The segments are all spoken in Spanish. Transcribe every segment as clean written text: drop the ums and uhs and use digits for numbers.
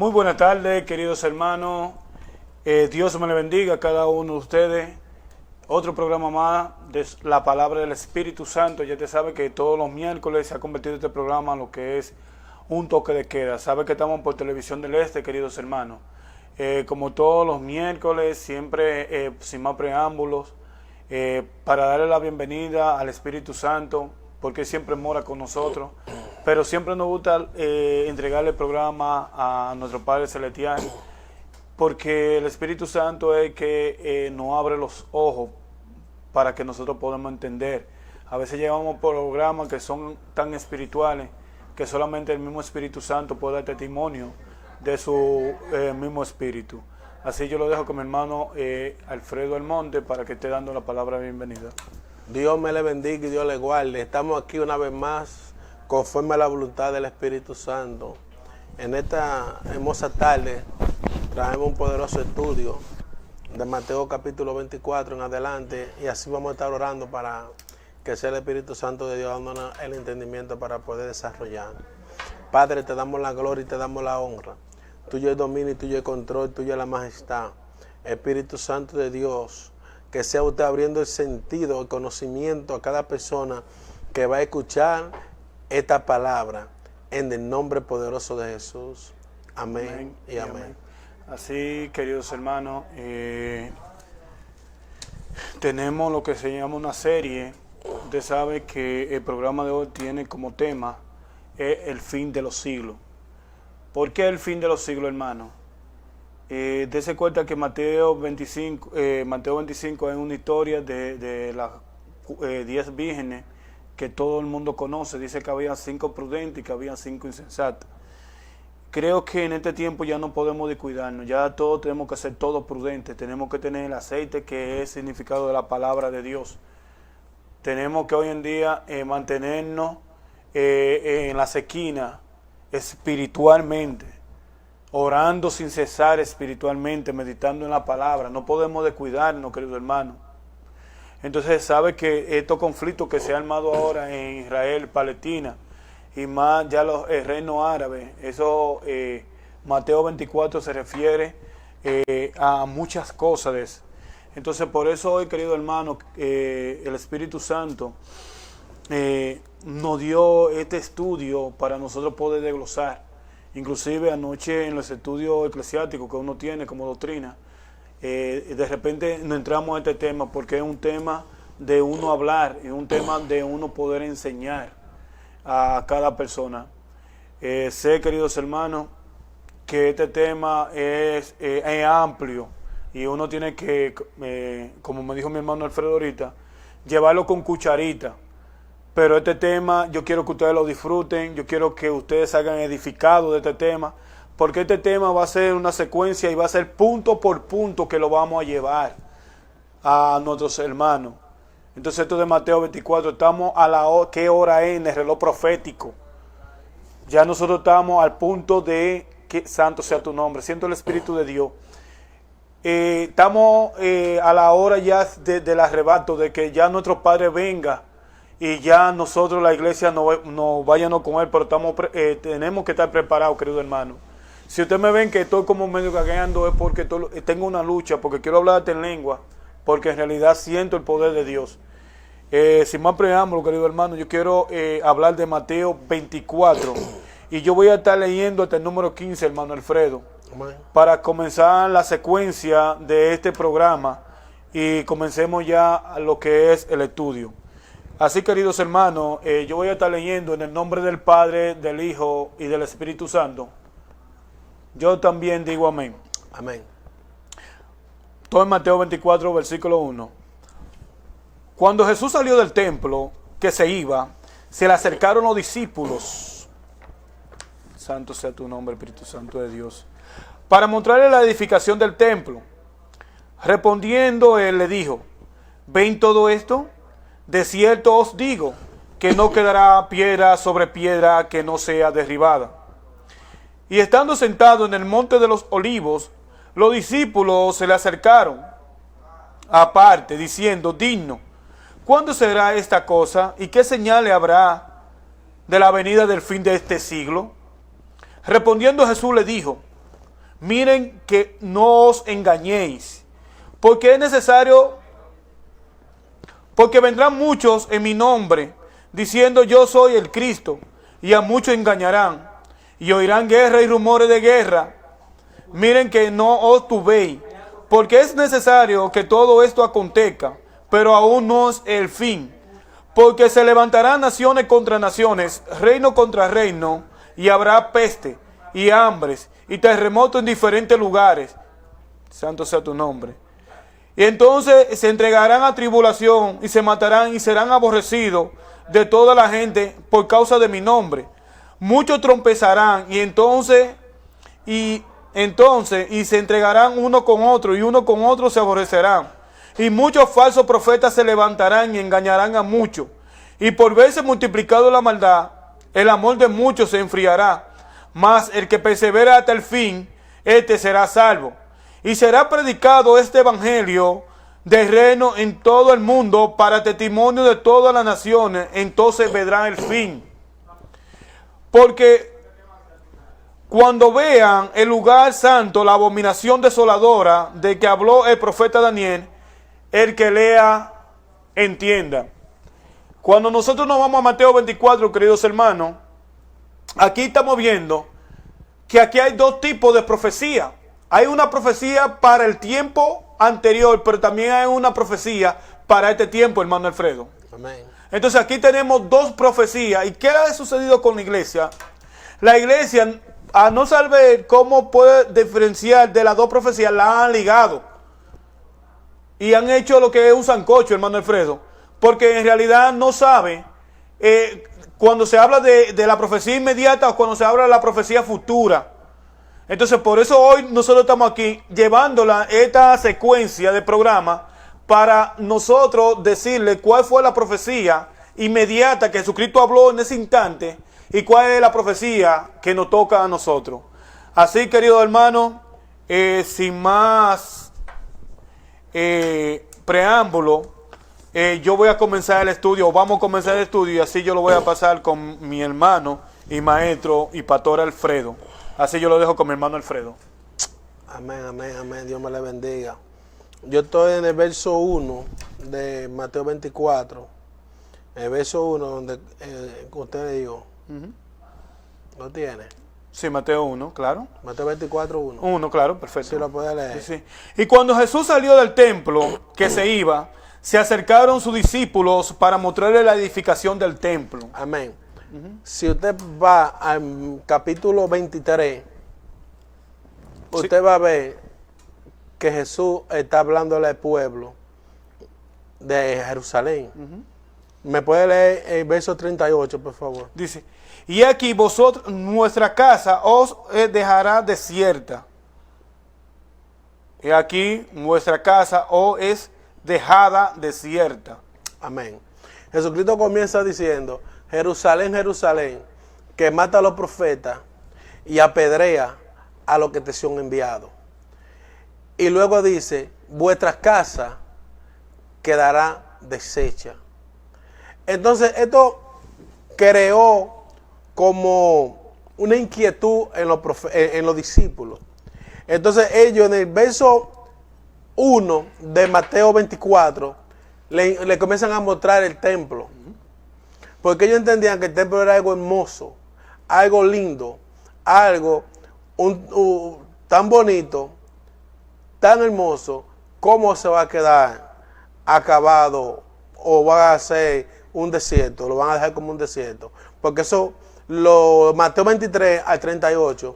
Muy buenas tardes, queridos hermanos. Dios me le bendiga a cada uno de ustedes. Otro programa más de la palabra del Espíritu Santo. Ya te sabe que todos los miércoles se ha convertido este programa en lo que es un toque de queda. Sabe que estamos por Televisión del Este, queridos hermanos. Como todos los miércoles, siempre sin más preámbulos, para darle la bienvenida al Espíritu Santo, porque siempre mora con nosotros. Pero siempre nos gusta entregarle el programa a nuestro Padre Celestial, porque el Espíritu Santo es el que nos abre los ojos para que nosotros podamos entender. A veces llevamos programas que son tan espirituales que solamente el mismo Espíritu Santo puede dar testimonio de su mismo espíritu. Así yo lo dejo con mi hermano Alfredo Almonte para que esté dando la palabra de bienvenida. Dios me le bendiga y Dios le guarde. Estamos aquí una vez más conforme a la voluntad del Espíritu Santo. En esta hermosa tarde traemos un poderoso estudio de Mateo capítulo 24 en adelante, y así vamos a estar orando para que sea el Espíritu Santo de Dios dándonos el entendimiento para poder desarrollar. Padre, te damos la gloria y te damos la honra. Tuyo el dominio y tuyo el control, tuyo la majestad. Espíritu Santo de Dios, que sea usted abriendo el sentido, el conocimiento a cada persona que va a escuchar esta palabra, en el nombre poderoso de Jesús. Amén y amén. Así, queridos hermanos, tenemos lo que se llama una serie. Usted sabe que el programa de hoy tiene como tema el fin de los siglos. ¿Por qué el fin de los siglos, hermano? Dese cuenta que Mateo 25 es una historia de las 10 vírgenes que todo el mundo conoce. Dice que había 5 prudentes y que había 5 insensatas. Creo que en este tiempo ya no podemos descuidarnos, ya todos tenemos que ser todos prudentes, tenemos que tener el aceite que es significado de la palabra de Dios. Tenemos que hoy en día mantenernos en las esquinas espiritualmente, orando sin cesar espiritualmente, meditando en la palabra. No podemos descuidarnos, queridos hermanos. Entonces sabe que estos conflictos que se han armado ahora en Israel, Palestina, y más ya el reino árabe, eso Mateo 24 se refiere a muchas cosas de eso. Entonces por eso hoy, querido hermano, el Espíritu Santo nos dio este estudio para nosotros poder desglosar. Inclusive anoche en los estudios eclesiásticos que uno tiene como doctrina, de repente nos entramos a este tema porque es un tema de uno hablar, es un tema de uno poder enseñar a cada persona. Sé, queridos hermanos, que este tema es amplio y uno tiene que, como me dijo mi hermano Alfredo ahorita, llevarlo con cucharita. Pero este tema yo quiero que ustedes lo disfruten, yo quiero que ustedes salgan edificados de este tema, porque este tema va a ser una secuencia y va a ser punto por punto que lo vamos a llevar a nuestros hermanos. Entonces esto de Mateo 24, estamos a la hora, ¿qué hora es en el reloj profético? Ya nosotros estamos al punto de que santo sea tu nombre, siento el Espíritu de Dios. Estamos a la hora ya del arrebato, de que ya nuestro Padre venga y ya nosotros, la iglesia, no vayamos con Él, pero tenemos que estar preparados, querido hermano. Si ustedes me ven que estoy como medio gagueando, es porque tengo una lucha, porque quiero hablarte en lengua, porque en realidad siento el poder de Dios. Sin más preámbulo, querido hermano, yo quiero hablar de Mateo 24, y yo voy a estar leyendo hasta el número 15, hermano Alfredo, para comenzar la secuencia de este programa y comencemos ya lo que es el estudio. Así, queridos hermanos, yo voy a estar leyendo en el nombre del Padre, del Hijo y del Espíritu Santo. Yo también digo amén. Amén. Todo en Mateo 24, versículo 1. Cuando Jesús salió del templo, que se iba, se le acercaron los discípulos. Santo sea tu nombre, Espíritu Santo de Dios. Para mostrarle la edificación del templo. Respondiendo él le dijo: ¿ven todo esto? De cierto os digo que no quedará piedra sobre piedra que no sea derribada. Y estando sentado en el monte de los olivos, los discípulos se le acercaron aparte, diciendo: digno, ¿cuándo será esta cosa? ¿Y qué señales habrá de la venida del fin de este siglo? Respondiendo Jesús le dijo: Miren que no os engañéis, porque es necesario, porque vendrán muchos en mi nombre, diciendo yo soy el Cristo, y a muchos engañarán, y oirán guerra y rumores de guerra. Miren que no os turbéis, porque es necesario que todo esto acontezca, pero aún no es el fin. Porque se levantarán naciones contra naciones, reino contra reino, y habrá peste, y hambres, y terremotos en diferentes lugares. Santo sea tu nombre. Y entonces se entregarán a tribulación, y se matarán, y serán aborrecidos de toda la gente por causa de mi nombre. Muchos trompezarán, y entonces se entregarán uno con otro, y uno con otro se aborrecerán. Y muchos falsos profetas se levantarán y engañarán a muchos. Y por verse multiplicado la maldad, el amor de muchos se enfriará. Mas el que persevera hasta el fin, este será salvo. Y será predicado este evangelio del reino en todo el mundo para testimonio de todas las naciones. Entonces vendrá el fin. Porque cuando vean el lugar santo, la abominación desoladora de que habló el profeta Daniel, el que lea, entienda. Cuando nosotros nos vamos a Mateo 24, queridos hermanos, aquí estamos viendo que aquí hay dos tipos de profecía. Hay una profecía para el tiempo anterior, pero también hay una profecía para este tiempo, hermano Alfredo. Amén. Entonces aquí tenemos dos profecías. ¿Y qué ha sucedido con la iglesia? La iglesia, a no saber cómo puede diferenciar de las dos profecías, la han ligado. Y han hecho lo que es un sancocho, hermano Alfredo. Porque en realidad no sabe cuando se habla de la profecía inmediata o cuando se habla de la profecía futura. Entonces por eso hoy nosotros estamos aquí llevándola esta secuencia de programa para nosotros decirle cuál fue la profecía inmediata que Jesucristo habló en ese instante y cuál es la profecía que nos toca a nosotros. Así, queridos hermanos, sin más preámbulo, yo voy a comenzar el estudio, o vamos a comenzar el estudio, y así yo lo voy a pasar con mi hermano y maestro y pastor Alfredo. Así yo lo dejo con mi hermano Alfredo. Amén, amén, amén. Dios me le bendiga. Yo estoy en el verso 1 de Mateo 24. El verso 1 donde usted le dijo. ¿Lo tiene? Sí, Mateo 1, claro. Mateo 24, 1. 1, claro, perfecto. Sí, lo puede leer. Sí, sí. Y cuando Jesús salió del templo, que se iba, se acercaron sus discípulos para mostrarle la edificación del templo. Amén. Si usted va al capítulo 23, usted va a ver que Jesús está hablándole al pueblo de Jerusalén. ¿Me puede leer el verso 38, por favor? Dice, y aquí vosotros, nuestra casa os dejará desierta. Y aquí vuestra casa os es dejada desierta. Amén. Jesucristo comienza diciendo, Jerusalén, Jerusalén, que mata a los profetas y apedrea a los que te son enviados. Y luego dice, vuestras casas quedarán deshechas. Entonces esto creó como una inquietud en los discípulos. Entonces ellos en el verso 1 de Mateo 24 le comienzan a mostrar el templo. Porque ellos entendían que el templo era algo hermoso, algo lindo, algo tan bonito, tan hermoso, ¿cómo se va a quedar acabado o va a ser un desierto? Lo van a dejar como un desierto. Porque eso, Mateo 23 al 38,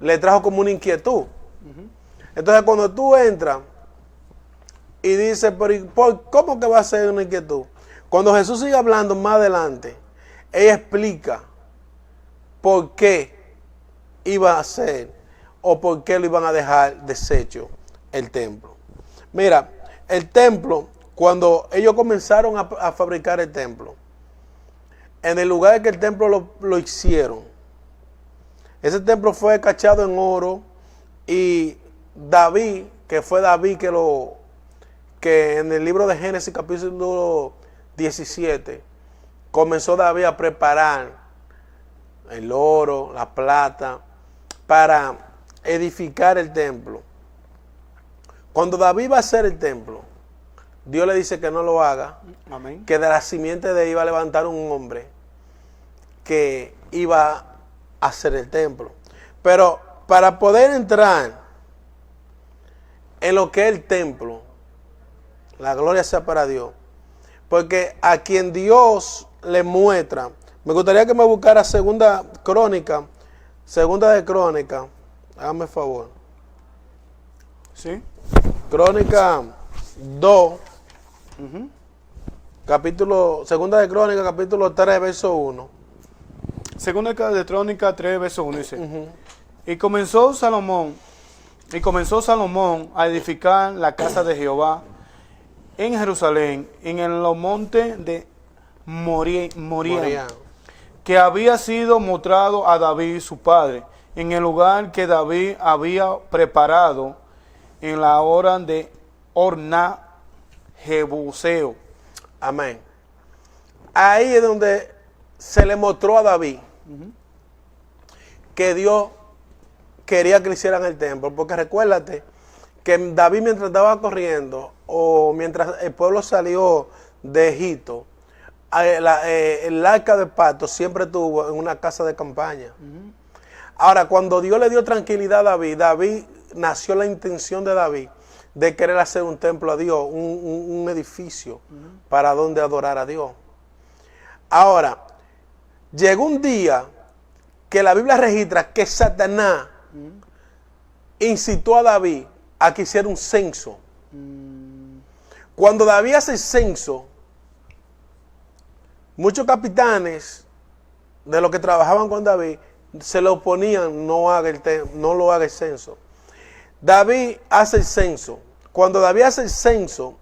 le trajo como una inquietud. Entonces cuando tú entras y dices, ¿cómo que va a ser una inquietud? Cuando Jesús sigue hablando más adelante, ella explica por qué iba a ser o por qué lo iban a dejar deshecho el templo. Mira, el templo, cuando ellos comenzaron a fabricar el templo, en el lugar en que el templo lo hicieron, ese templo fue cachado en oro y David, que fue David que en el libro de Génesis capítulo 17, comenzó David a preparar el oro, la plata, para edificar el templo. Cuando David va a hacer el templo, Dios le dice que no lo haga, Amén. que de la simiente de él iba a levantar un hombre que iba a hacer el templo. Pero para poder entrar en lo que es el templo, la gloria sea para Dios, porque a quien Dios le muestra, me gustaría que me buscara segunda de Crónica, hágame el favor. Sí. Crónica 2, segunda de Crónica, capítulo 3, verso 1. Segunda de Crónica 3, verso 1 dice, y comenzó Salomón a edificar la casa de Jehová en Jerusalén, en los montes de Moriah, que había sido mostrado a David su padre, en el lugar que David había preparado en la hora de Orná Jebuseo. Amén. Ahí es donde se le mostró a David que Dios quería que le hicieran el templo, porque recuérdate que David, mientras estaba corriendo o mientras el pueblo salió de Egipto, el arca de pacto siempre estuvo en una casa de campaña. Ahora, cuando Dios le dio tranquilidad a David, nació la intención de David de querer hacer un templo a Dios, un edificio para donde adorar a Dios. Ahora, llegó un día que la Biblia registra que Satanás incitó a David a que hiciera un censo. Cuando David hace el censo, muchos capitanes de los que trabajaban con David se le oponían, no lo haga el censo. David hace el censo. Cuando David hace el censo,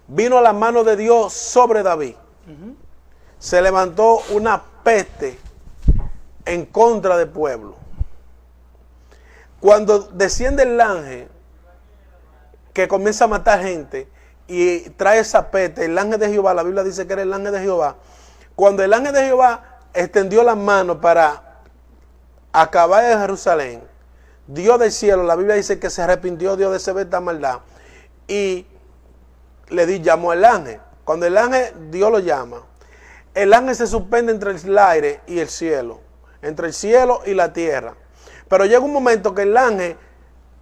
vino la mano de Dios sobre David. Se levantó una peste en contra del pueblo. Cuando desciende el ángel que comienza a matar gente y trae esa peste, el ángel de Jehová, la Biblia dice que era el ángel de Jehová. Cuando el ángel de Jehová extendió las manos para acabar en Jerusalén, Dios del cielo, la Biblia dice que se arrepintió Dios de esa esta maldad y llamó al ángel. Cuando el ángel, Dios lo llama, el ángel se suspende entre el aire y el cielo, entre el cielo y la tierra. Pero llega un momento que el ángel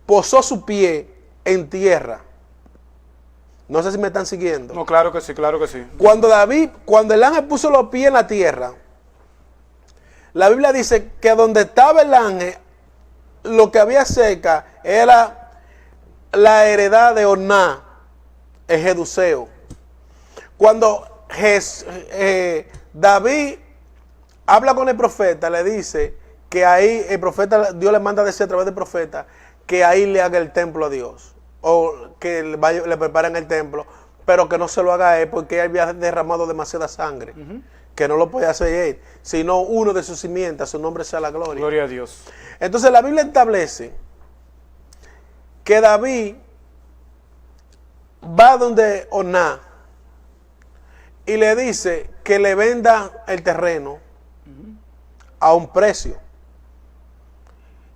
posó su pie en tierra. No sé si me están siguiendo. No, claro que sí, claro que sí. Cuando el ángel puso los pies en la tierra, la Biblia dice que donde estaba el ángel, lo que había cerca era la heredad de Orná, el Jebuseo. Cuando David habla con el profeta, le dice que ahí el profeta, Dios le manda a decir a través del profeta, que ahí le haga el templo a Dios, o que le preparen el templo, pero que no se lo haga a él, porque él había derramado demasiada sangre, que no lo podía hacer él, sino uno de sus simientes, a su nombre sea la gloria. Gloria a Dios. Entonces la Biblia establece que David va donde Orná y le dice que le venda el terreno a un precio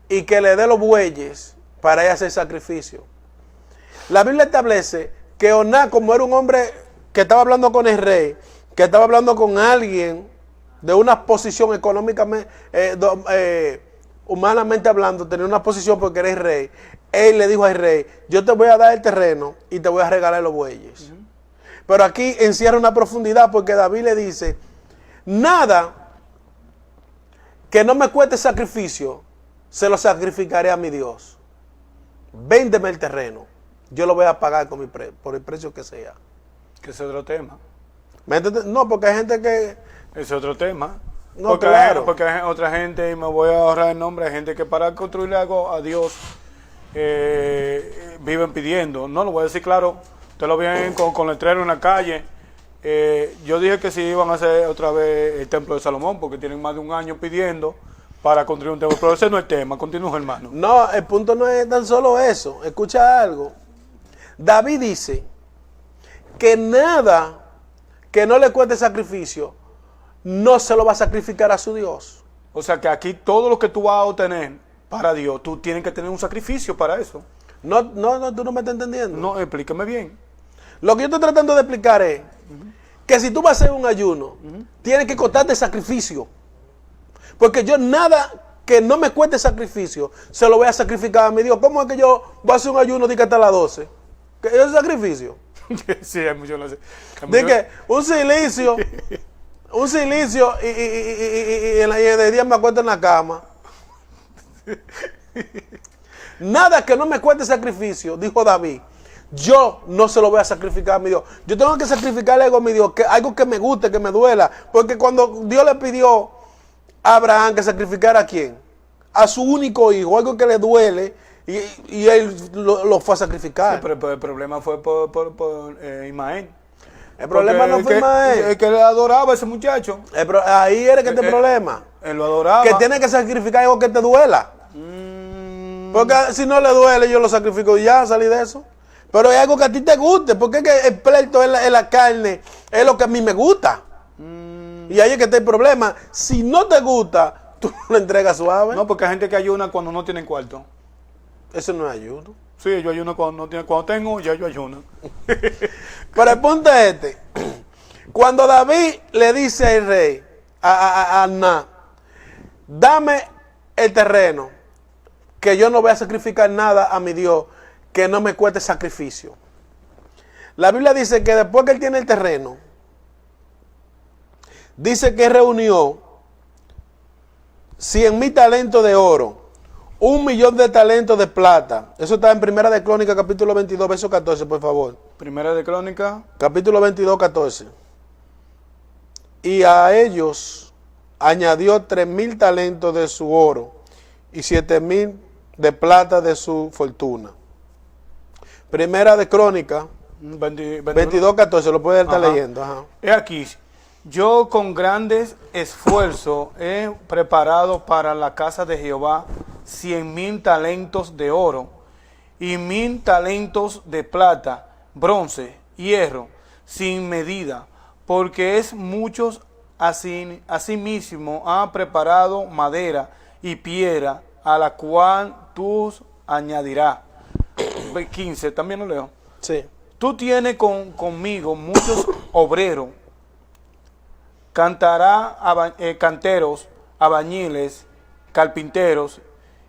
y que le dé los bueyes para ella hacer sacrificio. La Biblia establece que Orná, como era un hombre que estaba hablando con el rey, que estaba hablando con alguien de una posición económicamente, humanamente hablando, tenía una posición porque era el rey, él le dijo al rey, yo te voy a dar el terreno y te voy a regalar los bueyes. Pero aquí encierra una profundidad, porque David le dice, nada que no me cueste sacrificio, se lo sacrificaré a mi Dios. Véndeme el terreno, yo lo voy a pagar con por el precio que sea. Que es otro tema. ¿Me entiendes? No, porque hay gente que... Es otro tema. No, porque, claro. porque hay otra gente, y me voy a ahorrar el nombre, hay gente que para construirle algo a Dios viven pidiendo. No, lo voy a decir claro, ustedes lo ven con letrero en la calle. Yo dije que si iban a hacer otra vez el templo de Salomón, porque tienen más de un año pidiendo para construir un templo. Pero ese no es el tema, continúa, hermano. No, el punto no es tan solo eso. Escucha algo. David dice que nada que no le cueste sacrificio, no se lo va a sacrificar a su Dios. O sea que aquí todo lo que tú vas a obtener para Dios, tú tienes que tener un sacrificio para eso. No, tú no me estás entendiendo. No, explícame bien. Lo que yo estoy tratando de explicar es que si tú vas a hacer un ayuno, tienes que costarte sacrificio. Porque yo nada que no me cueste sacrificio, se lo voy a sacrificar a mi Dios. ¿Cómo es que yo voy a hacer un ayuno de que hasta las 12? ¿Que es sacrificio? Sí, hay mucho no sé. De que un silicio y de día me acuesto en la cama. Nada que no me cueste sacrificio, dijo David. Yo no se lo voy a sacrificar a mi Dios. Yo tengo que sacrificarle algo a mi Dios, algo que me guste, que me duela. Porque cuando Dios le pidió a Abraham que sacrificara ¿a quién? A su único hijo, algo que le duele, y él lo fue a sacrificar. Sí, pero el problema fue por Ismael. El problema no fue Ismael. El que le adoraba a ese muchacho. Ahí era que el problema. Él lo adoraba. Que tiene que sacrificar algo que te duela. Porque si no le duele, yo lo sacrifico y ya salí de eso. Pero es algo que a ti te guste, porque es que el pleito es la carne, es lo que a mí me gusta. Y ahí es que está el problema. Si no te gusta, tú lo entregas suave. No, porque hay gente que ayuna cuando no tienen cuarto. Eso no es ayuno. Sí, yo ayuno cuando no tiene, cuando tengo, ya yo ayuno. Pero el punto es este. Cuando David le dice al rey, a Aná, dame el terreno, que yo no voy a sacrificar nada a mi Dios, que no me cueste sacrificio. La Biblia dice que después que él tiene el terreno, dice que reunió 100,000 talentos de oro, 1,000,000 de talentos de plata. Eso está en Primera de Crónicas, capítulo 22, verso 14, por favor. Primera de Crónicas. Capítulo 22, 14. Y a ellos añadió 3,000 talentos de su oro y 7,000 de plata de su fortuna. Primera de Crónicas, 22, 14, lo puede estar leyendo. Ajá. He aquí, yo con grandes esfuerzos he preparado para la casa de Jehová 100,000 talentos de oro y 1,000 talentos de plata, bronce, hierro, sin medida, porque es muchos. Asimismo ha preparado madera y piedra, a la cual tú añadirás. 15, también lo leo. Sí. Tú tienes conmigo muchos obreros, canteros, albañiles, carpinteros,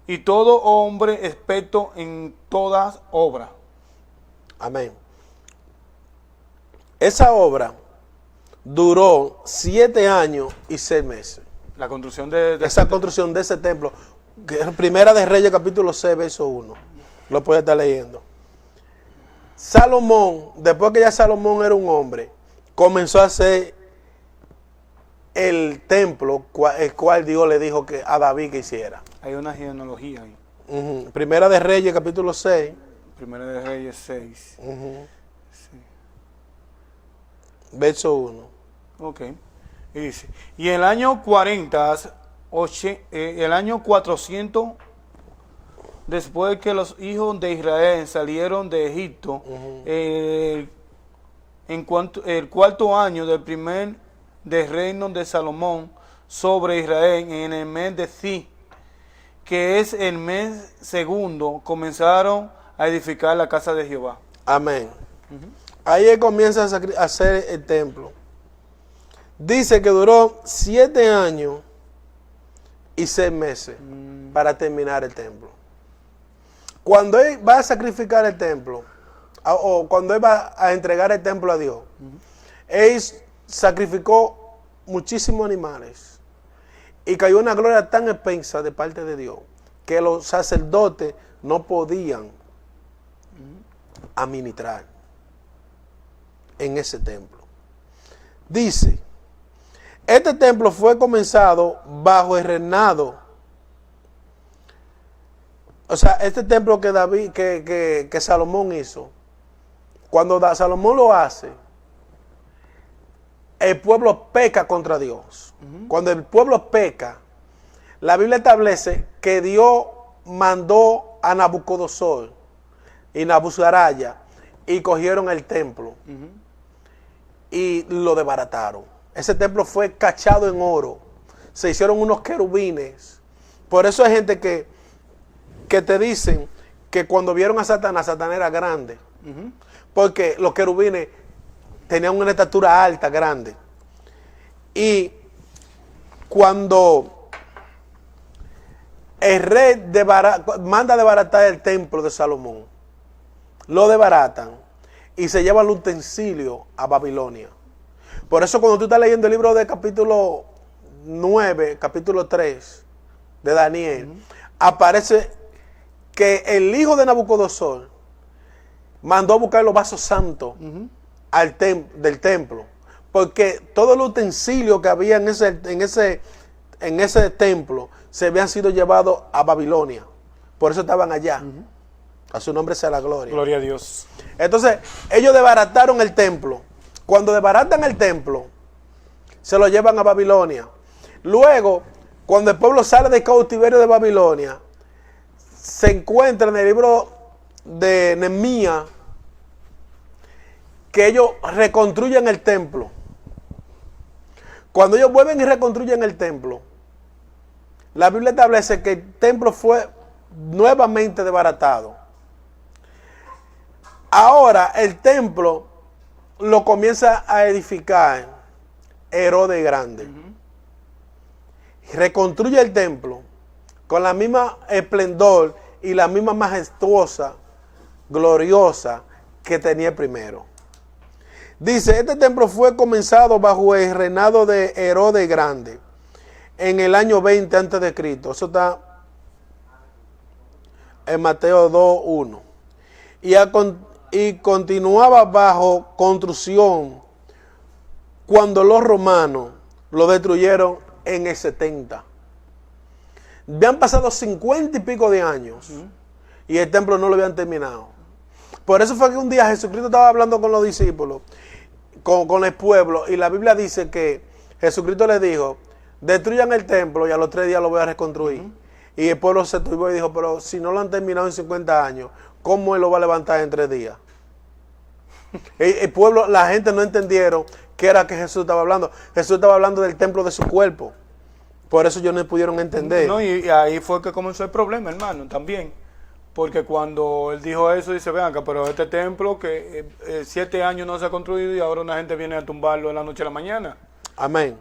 y todo hombre experto en todas obras. Amén. Esa obra duró 7 años y 6 meses. La construcción esa construcción de ese templo, que es Primera de Reyes, capítulo 6, verso 1. Lo puede estar leyendo. Salomón, después que ya Salomón era un hombre, comenzó a hacer el templo, el cual Dios le dijo que a David que hiciera. Hay una genealogía ahí. Primera de Reyes, capítulo 6. Primera de Reyes 6. Sí. Verso 1. Ok. Y dice, y el año 40, el año 400, después que los hijos de Israel salieron de Egipto, el cuarto año del primer del reino de Salomón sobre Israel, en el mes de Zi, que es el mes segundo, comenzaron a edificar la casa de Jehová. Amén. Ahí él comienza a hacer el templo. Dice que duró 7 años y 6 meses para terminar el templo. Cuando él va a sacrificar el templo, o cuando él va a entregar el templo a Dios, él sacrificó muchísimos animales y cayó una gloria tan extensa de parte de Dios que los sacerdotes no podían administrar en ese templo. Dice, este templo fue comenzado bajo el reinado. O sea, este templo que David, que Salomón hizo, cuando Salomón lo hace, el pueblo peca contra Dios. Cuando el pueblo peca, la Biblia establece que Dios mandó a Nabucodonosor y Nabuzaraya y cogieron el templo y lo desbarataron. Ese templo fue cachado en oro. Se hicieron unos querubines. Por eso hay gente que que te dicen que cuando vieron a Satanás, Satanás era grande. Porque los querubines tenían una estatura alta, grande. Y cuando el rey manda desbaratar el templo de Salomón, lo desbaratan y se llevan el utensilio a Babilonia. Por eso cuando tú estás leyendo el libro de capítulo 9, capítulo 3 de Daniel, aparece que el hijo de Nabucodonosor mandó a buscar los vasos santos del templo, porque todos los utensilios que había en ese templo se habían sido llevados a Babilonia. Por eso estaban allá. A su nombre sea la gloria. Gloria a Dios. Entonces, ellos desbarataron el templo. Cuando desbaratan el templo, se lo llevan a Babilonia. Luego, cuando el pueblo sale del cautiverio de Babilonia, se encuentra en el libro de Nehemías que ellos reconstruyen el templo. Cuando ellos vuelven y reconstruyen el templo, la Biblia establece que el templo fue nuevamente desbaratado. Ahora el templo lo comienza a edificar Herodes Grande. Reconstruye el templo con la misma esplendor y la misma majestuosa, gloriosa que tenía el primero. Dice, este templo fue comenzado bajo el reinado de Herodes Grande en el año 20 antes de Cristo. Eso está en Mateo 2:1. Y continuaba bajo construcción cuando los romanos lo destruyeron en el 70. Habían pasado 50 y pico de años y el templo no lo habían terminado. Por eso fue que un día Jesucristo estaba hablando con los discípulos, con el pueblo, y la Biblia dice que Jesucristo les dijo, destruyan el templo y a los 3 días lo voy a reconstruir. Y el pueblo se turbó y dijo, pero si no lo han terminado en 50 años, ¿cómo él lo va a levantar en 3 días? El pueblo, la gente no entendieron qué era que Jesús estaba hablando. Jesús estaba hablando del templo de su cuerpo. Por eso ellos no pudieron entender. No, y ahí fue que comenzó el problema, hermano, también. Porque cuando él dijo eso, dice, vean acá, pero este templo que 7 años no se ha construido y ahora una gente viene a tumbarlo de la noche a la mañana. Amén.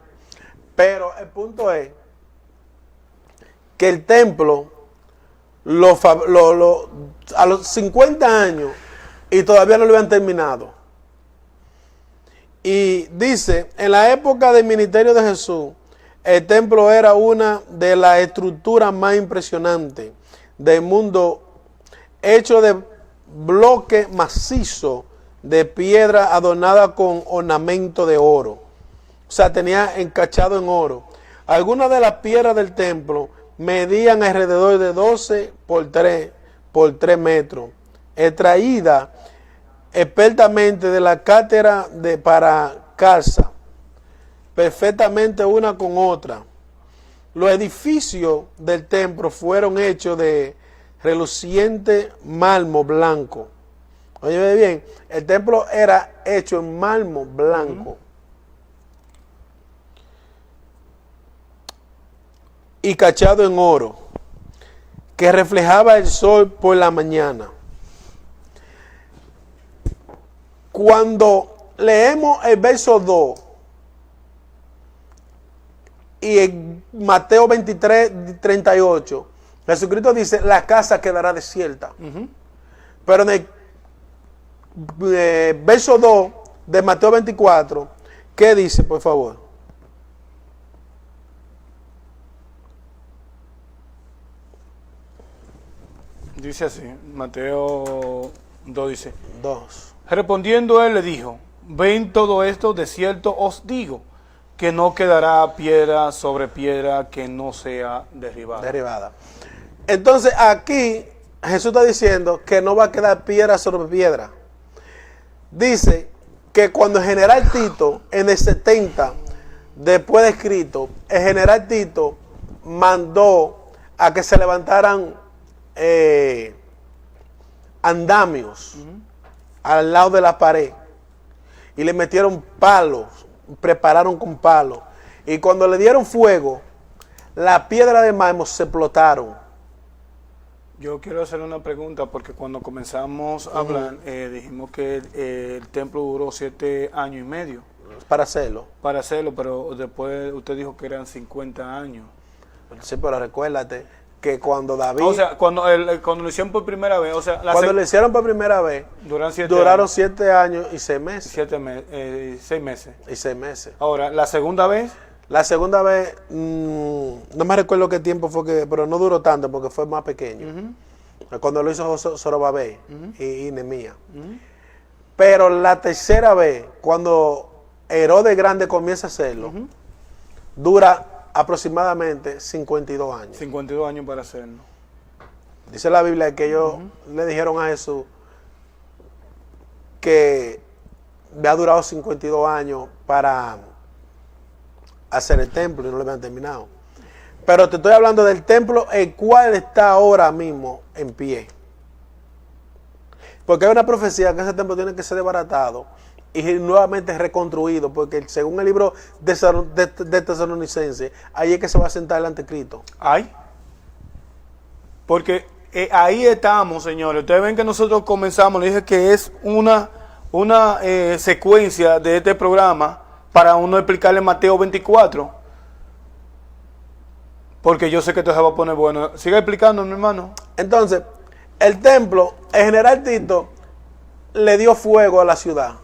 Pero el punto es que el templo a los 50 años y todavía no lo habían terminado. Y dice, en la época del ministerio de Jesús, el templo era una de las estructuras más impresionantes del mundo, hecho de bloque macizo de piedra adornada con ornamento de oro. O sea, tenía encachado en oro. Algunas de las piedras del templo medían alrededor de 12 por 3 metros, extraída expertamente de la cátedra para casa, perfectamente una con otra. Los edificios del templo fueron hechos de reluciente mármol blanco. Oye bien, el templo era hecho en mármol blanco. Y cachado en oro, que reflejaba el sol por la mañana. Cuando leemos el verso 2 y en Mateo 23, 38, Jesucristo dice, la casa quedará desierta. Pero en el verso 2 de Mateo 24, ¿qué dice, por favor? Dice así, Mateo 2 dice, 2. Respondiendo él le dijo, ven todo esto de cierto os digo, que no quedará piedra sobre piedra que no sea derribada. Entonces aquí Jesús está diciendo que no va a quedar piedra sobre piedra. Dice que cuando el general Tito, en el 70, después de Cristo, el general Tito mandó a que se levantaran andamios al lado de la pared y le metieron palos, prepararon con palos, y cuando le dieron fuego, las piedras de mármol se explotaron Yo quiero hacerle una pregunta porque cuando comenzamos a hablar dijimos que el templo duró 7 años y medio Para hacerlo. para hacerlo, pero después usted dijo que eran 50 años. Sí, pero recuérdate que cuando David... O sea, cuando lo hicieron por primera vez, o sea, cuando lo hicieron por primera vez, duraron 7 años y 6 meses. 6 meses. Y 6 meses. Ahora, la segunda vez, La segunda vez, no me recuerdo qué tiempo fue, pero no duró tanto porque fue más pequeño. Cuando lo hizo Zorobabel y Nehemías. Pero la tercera vez, cuando Herodes Grande comienza a hacerlo, dura aproximadamente 52 años. 52 años para hacerlo. Dice la Biblia que ellos le dijeron a Jesús que había durado 52 años para hacer el templo y no lo habían terminado. Pero te estoy hablando del templo el cual está ahora mismo en pie. Porque hay una profecía que ese templo tiene que ser desbaratado y nuevamente reconstruido, porque según el libro de Tesalonicenses, ahí es que se va a sentar el anticristo. Ay. Porque ahí estamos, señores. Ustedes ven que nosotros comenzamos, le dije que es una secuencia de este programa para uno explicarle Mateo 24. Porque yo sé que esto se va a poner bueno. Siga explicando, mi hermano. Entonces, el templo, el general Tito le dio fuego a la ciudad.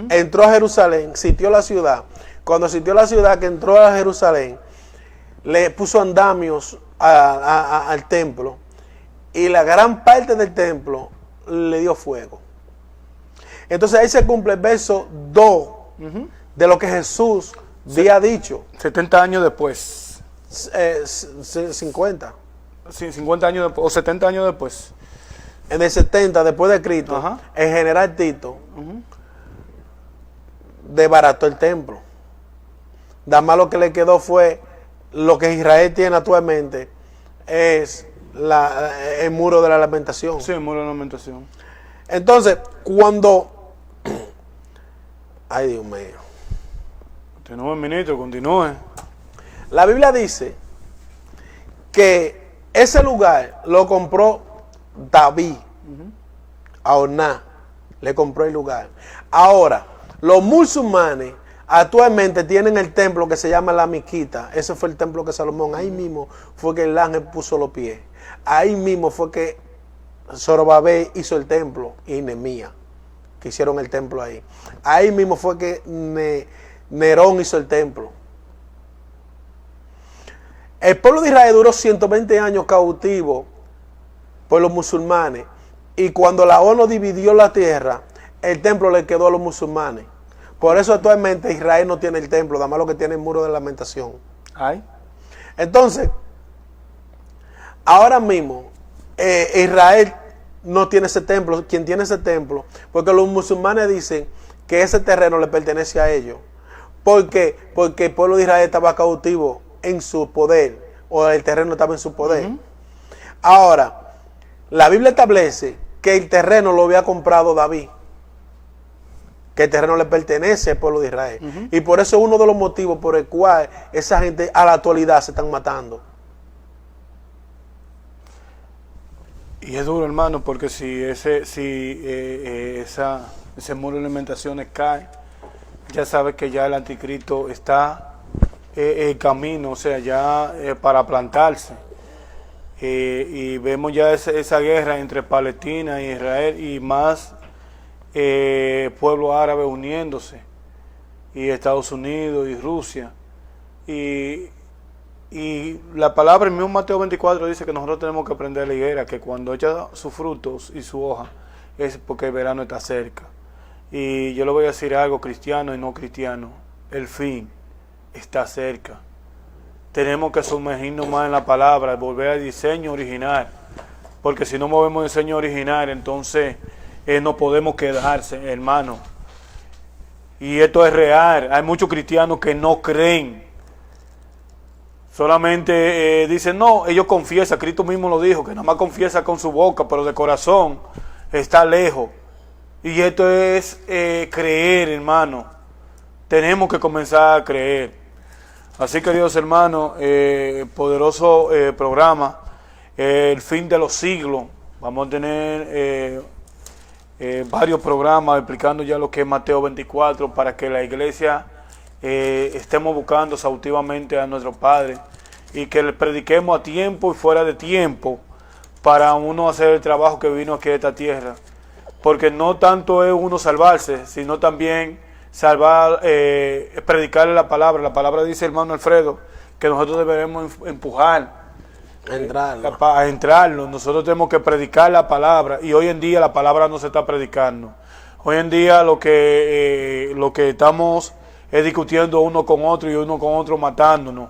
Entró a Jerusalén, sitió la ciudad. Cuando sitió la ciudad, que entró a Jerusalén, le puso andamios al templo. Y la gran parte del templo le dio fuego. Entonces ahí se cumple el verso 2 de lo que Jesús había dicho. 70 años después. 50. Sí, 50 años después, o 70 años después. En el 70 después de Cristo, el general Tito desbarató el templo. Nada más lo que le quedó fue lo que Israel tiene actualmente, es el muro de la lamentación. Sí, el muro de la lamentación. Entonces, cuando... Ay, Dios mío. Continúe, ministro, continúe. La Biblia dice que ese lugar lo compró David. A Orná le compró el lugar. Ahora, los musulmanes actualmente tienen el templo que se llama la Mequita. Ese fue el templo que Salomón, ahí mismo fue que el ángel puso los pies. Ahí mismo fue que Zorobabel hizo el templo y Nehemías, que hicieron el templo ahí. Ahí mismo fue que Nerón hizo el templo. El pueblo de Israel duró 120 años cautivo por los musulmanes. Y cuando la ONU dividió la tierra, el templo le quedó a los musulmanes. Por eso actualmente Israel no tiene el templo, nada más lo que tiene el muro de lamentación. Ay. Entonces, ahora mismo, Israel no tiene ese templo. ¿Quién tiene ese templo? Porque los musulmanes dicen que ese terreno le pertenece a ellos. ¿Por qué? Porque el pueblo de Israel estaba cautivo en su poder, o el terreno estaba en su poder. Ahora, la Biblia establece que el terreno lo había comprado David, que el terreno le pertenece al pueblo de Israel. Y por eso es uno de los motivos por el cual esa gente a la actualidad se están matando. Y es duro, hermano, porque si ese muro de lamentaciones cae, ya sabes que ya el anticristo está en camino, o sea, ya para plantarse. Y vemos ya esa guerra entre Palestina e Israel y más pueblos árabes uniéndose, y Estados Unidos y Rusia. Y la palabra en mismo Mateo 24 dice que nosotros tenemos que aprender la higuera, que cuando echa sus frutos y su hoja es porque el verano está cerca. Y yo le voy a decir algo, cristiano y no cristiano, el fin está cerca. Tenemos que sumergirnos más en la palabra, volver al diseño original, porque si no movemos el diseño original, entonces no podemos quedarse, hermano. Y esto es real. Hay muchos cristianos que no creen, solamente dicen, no, ellos confiesan, Cristo mismo lo dijo, que nada más confiesa con su boca, pero de corazón está lejos. Y esto es creer, hermano. Tenemos que comenzar a creer. Así, queridos hermanos, poderoso programa. el fin de los siglos. Vamos a tener varios programas explicando ya lo que es Mateo 24 para que la iglesia estemos buscando exhaustivamente a nuestro Padre y que le prediquemos a tiempo y fuera de tiempo para uno hacer el trabajo que vino aquí a esta tierra. Porque no tanto es uno salvarse, sino también predicarle la palabra. La palabra dice, hermano Alfredo, que nosotros debemos empujar a entrarlo. Nosotros tenemos que predicar la palabra y hoy en día la palabra no se está predicando. Hoy en día lo que estamos es discutiendo uno con otro y uno con otro matándonos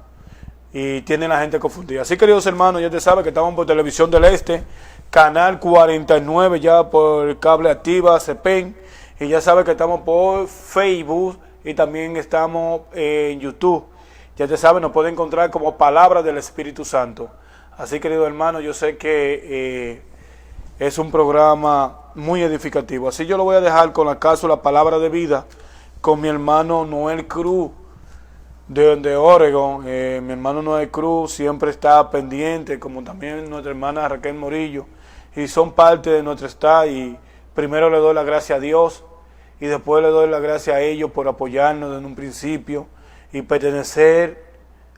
y tiene la gente confundida. Así, queridos hermanos, ya te sabe que estamos por Televisión del Este, canal 49 ya por cable activa, CEPEN, y ya sabe que estamos por Facebook y también estamos en YouTube. Ya te sabe, nos puede encontrar como Palabra del Espíritu Santo. Así, querido hermano, yo sé que es un programa muy edificativo. Así yo lo voy a dejar con la cápsula Palabra de Vida con mi hermano Noel Cruz de Oregon. Mi hermano Noel Cruz siempre está pendiente, como también nuestra hermana Raquel Morillo, y son parte de nuestro staff. Y primero le doy la gracia a Dios y después le doy la gracia a ellos por apoyarnos desde un principio y pertenecer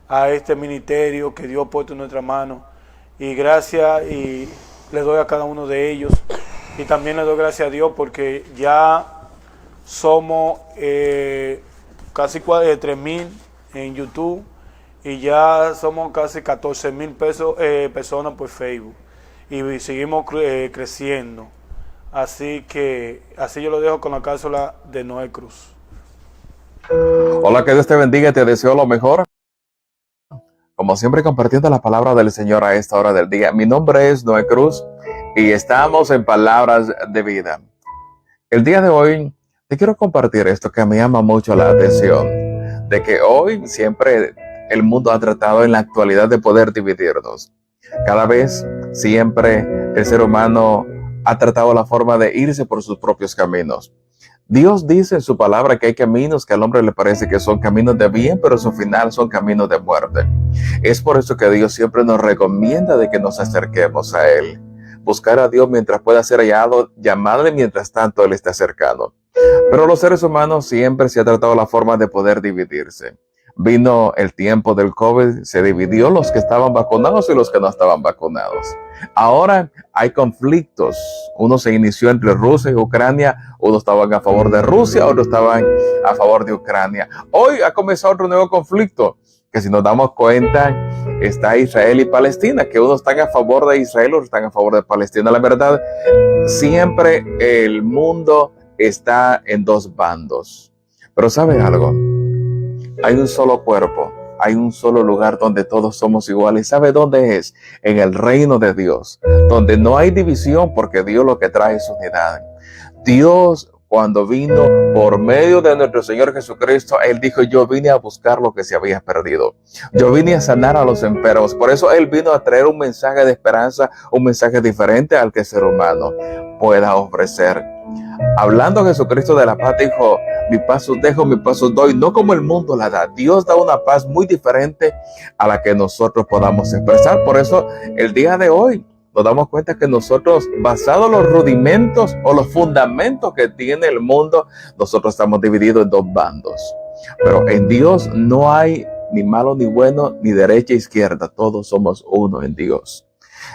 a este ministerio que Dios ha puesto en nuestra mano. Y gracias y le doy a cada uno de ellos. Y también le doy gracias a Dios porque ya somos casi 3,000 en YouTube y ya somos casi 14,000 personas por Facebook. Y seguimos creciendo. Así que así yo lo dejo con la cápsula de Noel Cruz. Hola, que Dios te bendiga y te deseo lo mejor. Como siempre, compartiendo la palabra del Señor a esta hora del día. Mi nombre es Noel Cruz y estamos en Palabras de Vida. El día de hoy te quiero compartir esto que me llama mucho la atención, de que hoy siempre el mundo ha tratado en la actualidad de poder dividirnos. Cada vez, siempre el ser humano ha tratado la forma de irse por sus propios caminos. Dios dice en su palabra que hay caminos que al hombre le parece que son caminos de bien, pero su final son caminos de muerte. Es por eso que Dios siempre nos recomienda de que nos acerquemos a Él. Buscar a Dios mientras pueda ser hallado, llamarle mientras tanto Él esté cercano. Pero los seres humanos siempre se ha tratado la forma de poder dividirse. Vino el tiempo del COVID, se dividió los que estaban vacunados y los que no estaban vacunados. Ahora hay conflictos. Uno se inició entre Rusia y Ucrania. Unos estaban a favor de Rusia, otros estaban a favor de Ucrania. Hoy ha comenzado otro nuevo conflicto, que si nos damos cuenta, está Israel y Palestina, que unos están a favor de Israel, otros están a favor de Palestina. La verdad, siempre el mundo está en dos bandos. Pero ¿sabe algo? Hay un solo cuerpo, hay un solo lugar donde todos somos iguales. ¿Sabe dónde es? En el reino de Dios, donde no hay división, porque Dios lo que trae es unidad. Dios, cuando vino por medio de nuestro Señor Jesucristo, Él dijo: yo vine a buscar lo que se había perdido. Yo vine a sanar a los enfermos. Por eso Él vino a traer un mensaje de esperanza, un mensaje diferente al que el ser humano pueda ofrecer. Hablando Jesucristo de la paz, dijo: mi paz os dejo, mi paz os doy, no como el mundo la da. Dios da una paz muy diferente a la que nosotros podamos expresar. Por eso el día de hoy nos damos cuenta que nosotros, basados en los rudimentos o los fundamentos que tiene el mundo, nosotros estamos divididos en dos bandos. Pero en Dios no hay ni malo ni bueno, ni derecha e izquierda. Todos somos uno en Dios.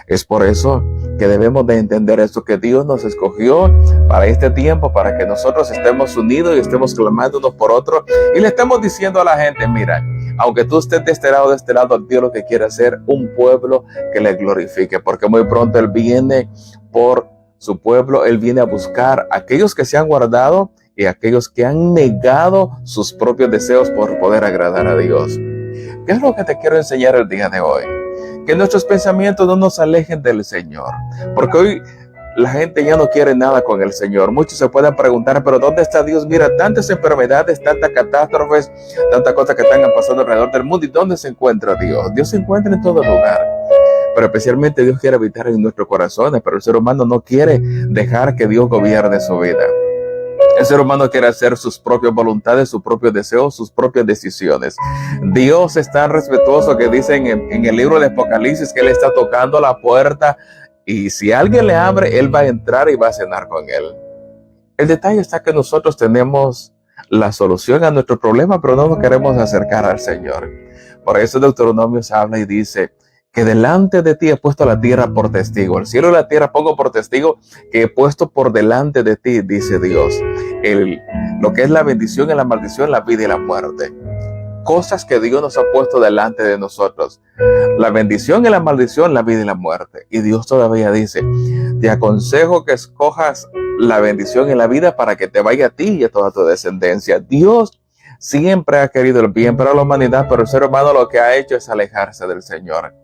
Es por eso que debemos de entender esto, que Dios nos escogió para este tiempo, para que nosotros estemos unidos y estemos clamando unos por otros y le estemos diciendo a la gente: mira, aunque tú estés de este lado, Dios lo que quiere hacer un pueblo que le glorifique, porque muy pronto Él viene por su pueblo. Él viene a buscar a aquellos que se han guardado y a aquellos que han negado sus propios deseos por poder agradar a Dios. ¿Qué es lo que te quiero enseñar el día de hoy? Que nuestros pensamientos no nos alejen del Señor, porque hoy la gente ya no quiere nada con el Señor. Muchos se pueden preguntar: pero ¿dónde está Dios? Mira, tantas enfermedades, tantas catástrofes, tantas cosas que están pasando alrededor del mundo. ¿Y dónde se encuentra Dios? Dios se encuentra en todo lugar, pero especialmente Dios quiere habitar en nuestros corazones. Pero el ser humano no quiere dejar que Dios gobierne su vida. El ser humano quiere hacer sus propias voluntades, sus propios deseos, sus propias decisiones. Dios es tan respetuoso que dicen en el libro de Apocalipsis que Él está tocando la puerta y si alguien le abre, Él va a entrar y va a cenar con Él. El detalle está que nosotros tenemos la solución a nuestro problema, pero no nos queremos acercar al Señor. Por eso Deuteronomio se habla y dice que delante de ti he puesto la tierra por testigo. El cielo y la tierra pongo por testigo que he puesto por delante de ti, dice Dios. Lo que es la bendición y la maldición, la vida y la muerte. Cosas que Dios nos ha puesto delante de nosotros. La bendición y la maldición, la vida y la muerte. Y Dios todavía dice, te aconsejo que escojas la bendición y la vida para que te vaya a ti y a toda tu descendencia. Dios siempre ha querido el bien para la humanidad, pero el ser humano lo que ha hecho es alejarse del Señor.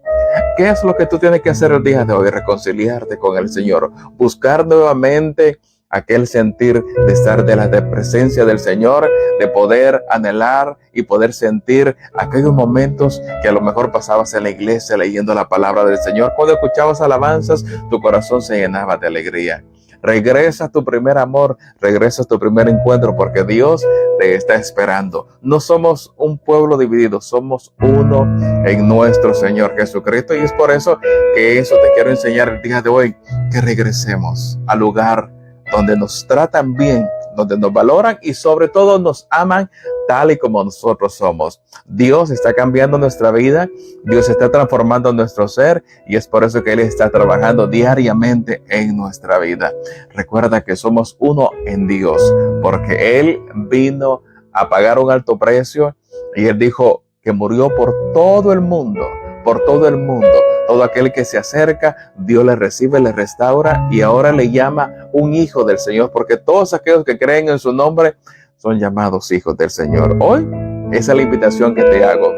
¿Qué es lo que tú tienes que hacer el día de hoy? Reconciliarte con el Señor, buscar nuevamente aquel sentir de estar de la presencia del Señor, de poder anhelar y poder sentir aquellos momentos que a lo mejor pasabas en la iglesia leyendo la palabra del Señor. Cuando escuchabas alabanzas, tu corazón se llenaba de alegría. Regresa a tu primer amor, regresa a tu primer encuentro, porque Dios te está esperando. No somos un pueblo dividido, somos uno en nuestro Señor Jesucristo. Y es por eso que eso te quiero enseñar el día de hoy, que regresemos al lugar donde nos tratan bien, donde nos valoran y sobre todo nos aman tal y como nosotros somos. Dios está cambiando nuestra vida, Dios está transformando nuestro ser y es por eso que Él está trabajando diariamente en nuestra vida. Recuerda que somos uno en Dios, porque Él vino a pagar un alto precio y Él dijo que murió por todo el mundo, por todo el mundo. Todo aquel que se acerca, Dios le recibe, le restaura y ahora le llama un hijo del Señor, porque todos aquellos que creen en su nombre son llamados hijos del Señor. Hoy, esa es la invitación que te hago.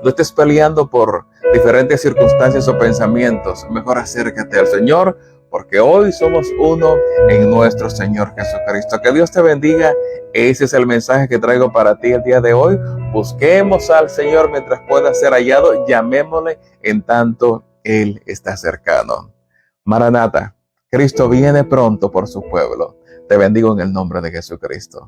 No estés peleando por diferentes circunstancias o pensamientos. Mejor acércate al Señor, porque hoy somos uno en nuestro Señor Jesucristo. Que Dios te bendiga. Ese es el mensaje que traigo para ti el día de hoy. Busquemos al Señor mientras pueda ser hallado. Llamémosle en tanto Él está cercano. Maranata, Cristo viene pronto por su pueblo. Te bendigo en el nombre de Jesucristo.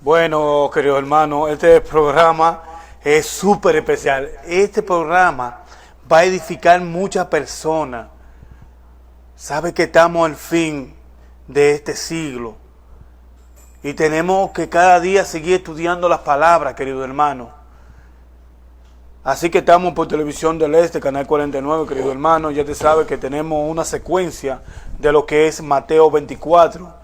Bueno, querido hermano, este programa es súper especial. Este programa va a edificar muchas personas. Sabe que estamos al fin de este siglo y tenemos que cada día seguir estudiando las palabras, querido hermano. Así que estamos por Televisión del Este, Canal 49, querido hermano. Ya te sabes que tenemos una secuencia de lo que es Mateo 24.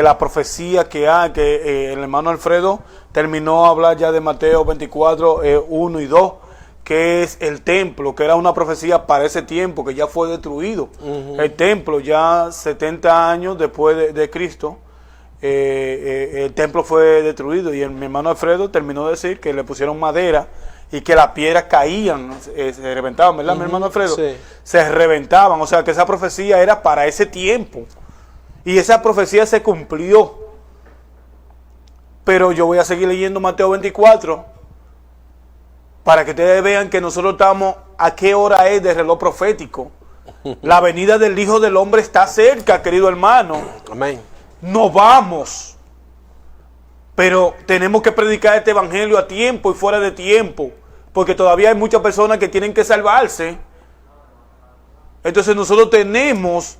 La profecía que hay, que el hermano Alfredo terminó a hablar ya de Mateo 24, 1 y 2, que es el templo, que era una profecía para ese tiempo, que ya fue destruido. El templo, ya 70 años después de Cristo, el templo fue destruido, y mi hermano Alfredo terminó de decir que le pusieron madera y que las piedras caían, se reventaban, ¿verdad, mi hermano Alfredo? Sí. Se reventaban, o sea que esa profecía era para ese tiempo. Y esa profecía se cumplió. Pero yo voy a seguir leyendo Mateo 24 para que ustedes vean que nosotros estamos a qué hora es de reloj profético. La venida del Hijo del Hombre está cerca, querido hermano. Amén. Nos vamos. Pero tenemos que predicar este evangelio a tiempo y fuera de tiempo, porque todavía hay muchas personas que tienen que salvarse. Entonces nosotros tenemos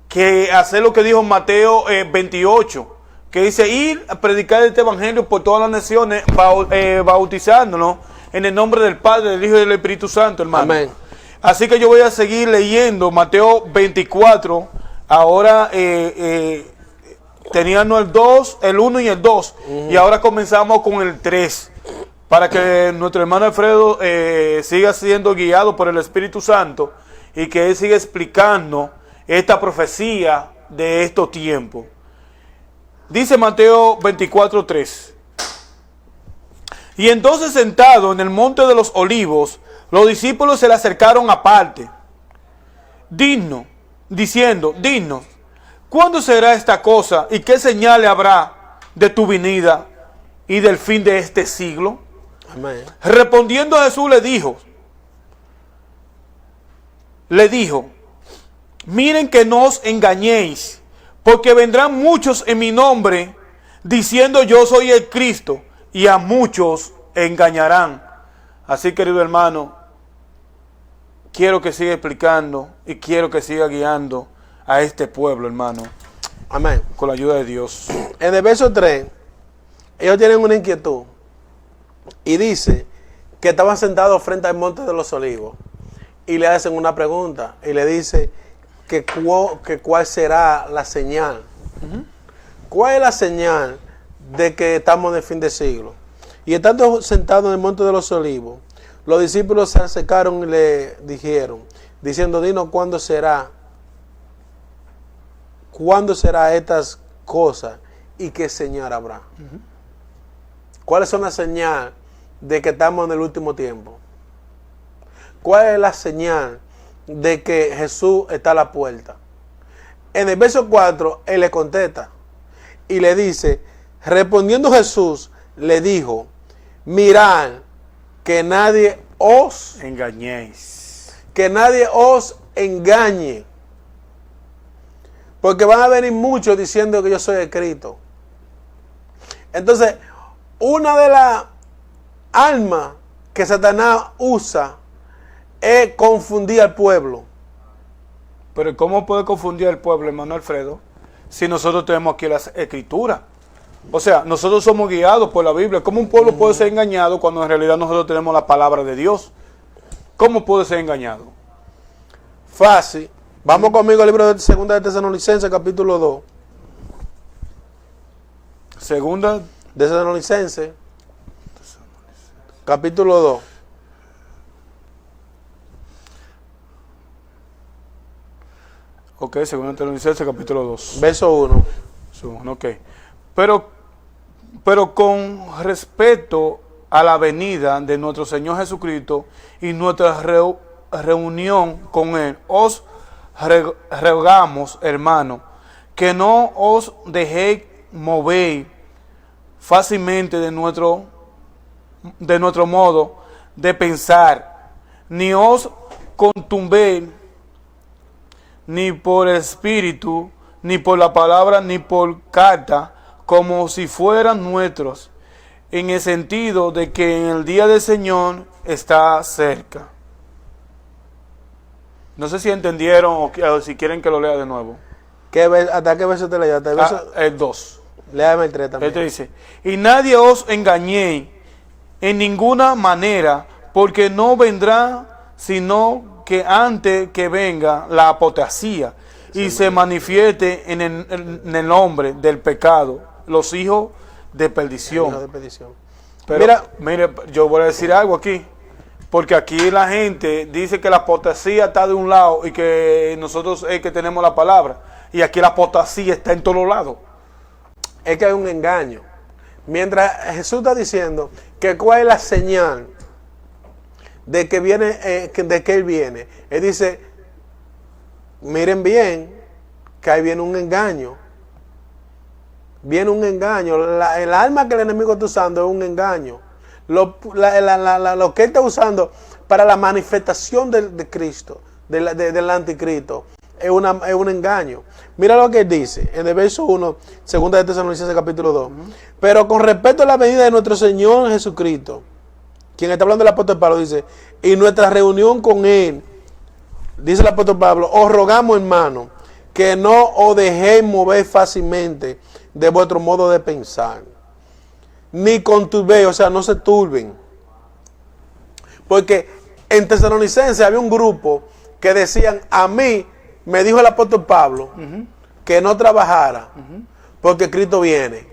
que hacer lo que dijo Mateo 28, que dice ir a predicar este evangelio por todas las naciones, bautizándonos en el nombre del Padre, del Hijo y del Espíritu Santo, hermano. Amén. Así que yo voy a seguir leyendo Mateo 24. Ahora teníamos el 2, el 1 y el 2, y ahora comenzamos con el 3, para que nuestro hermano Alfredo siga siendo guiado por el Espíritu Santo y que él siga explicando esta profecía de estos tiempos. Dice Mateo 24:3. Y entonces, sentado en el monte de los olivos, los discípulos se le acercaron aparte, diciendo, dinos, ¿cuándo será esta cosa y qué señales habrá de tu venida y del fin de este siglo? Amén. Respondiendo Jesús le dijo, miren que no os engañéis, porque vendrán muchos en mi nombre, diciendo yo soy el Cristo, y a muchos engañarán. Así, querido hermano, quiero que siga explicando y quiero que siga guiando a este pueblo, hermano. Amén. Con la ayuda de Dios. En el verso 3, ellos tienen una inquietud. Y dice que estaban sentados frente al monte de los olivos. Y le hacen una pregunta. Y le dice que cuál será la señal. ¿Cuál es la señal de que estamos en el fin del siglo? Y estando sentados en el monte de los olivos, los discípulos se acercaron y le dijeron, diciendo, dinos cuándo será estas cosas y qué señal habrá. ¿Cuáles son las señales de que estamos en el último tiempo? ¿Cuál es la señal de que Jesús está a la puerta? En el verso 4, él le contesta y le dice, respondiendo Jesús, le dijo, mirad que nadie os engañéis. Que nadie os engañe. Porque van a venir muchos diciendo que yo soy el Cristo. Entonces, una de las armas que Satanás usa es confundir al pueblo. Pero ¿cómo puede confundir al pueblo, hermano Alfredo, si nosotros tenemos aquí las escrituras? O sea, nosotros somos guiados por la Biblia. ¿Cómo un pueblo puede ser engañado cuando en realidad nosotros tenemos la palabra de Dios? ¿Cómo puede ser engañado? Fácil. Vamos conmigo al libro de Segunda de Tesalonicenses, capítulo 2. Segunda de Tesalonicenses, capítulo 2. Ok, Segunda de Tesalonicenses, capítulo 2. Verso 1. Ok. Pero con respecto a la venida de nuestro Señor Jesucristo y nuestra reunión con Él, os rogamos, hermano, que no os dejéis mover fácilmente de nuestro modo de pensar, ni os contumbéis ni por espíritu, ni por la palabra, ni por carta, como si fueran nuestros, en el sentido de que en el día del Señor está cerca. No sé si entendieron o si quieren que lo lea de nuevo. ¿Hasta qué verso te leí? El 2. Léame el 3 también. Este dice, y nadie os engañéis en ninguna manera, porque no vendrá sino que antes que venga la apostasía y se manifieste en el hombre del pecado, los hijos de perdición. Pero, mire, yo voy a decir algo aquí, porque aquí la gente dice que la apostasía está de un lado y que nosotros es que tenemos la palabra, y aquí la apostasía está en todos lados. Es que hay un engaño. Mientras Jesús está diciendo que cuál es la señal de que viene, de que Él viene, Él dice, miren bien, que ahí viene un engaño. Viene un engaño. El arma que el enemigo está usando es un engaño. Lo que Él está usando para la manifestación de Cristo, del anticristo, es un engaño. Mira lo que Él dice en el verso 1, segunda de Tesalonicenses capítulo 2. Pero con respecto a la venida de nuestro Señor Jesucristo, quien está hablando el apóstol Pablo, dice, y nuestra reunión con Él, dice el apóstol Pablo, os rogamos, hermano, que no os dejéis mover fácilmente de vuestro modo de pensar, ni conturbéis, o sea, no se turben. Porque en Tesalonicenses había un grupo que decían, a mí me dijo el apóstol Pablo que no trabajara porque Cristo viene.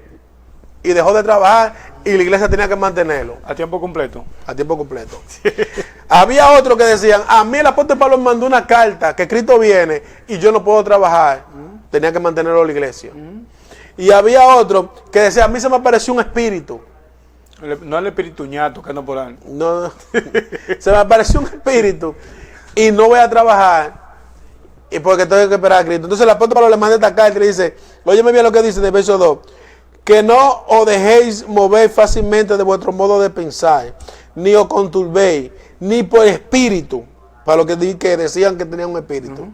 Y dejó de trabajar y la iglesia tenía que mantenerlo. A tiempo completo. A tiempo completo. Había otros que decían, a mí el apóstol Pablo me mandó una carta que Cristo viene y yo no puedo trabajar. Tenía que mantenerlo la iglesia. Y había otro que decía, a mí se me apareció un espíritu. No el espíritu ñato que anda por ahí. No, se me apareció un espíritu y no voy a trabajar. y porque tengo que esperar a Cristo. Entonces el apóstol Pablo le manda esta carta y le dice, óyeme bien lo que dice en el verso 2, que no os dejéis mover fácilmente de vuestro modo de pensar, ni os conturbéis, ni por espíritu, para los que decían que tenían un espíritu,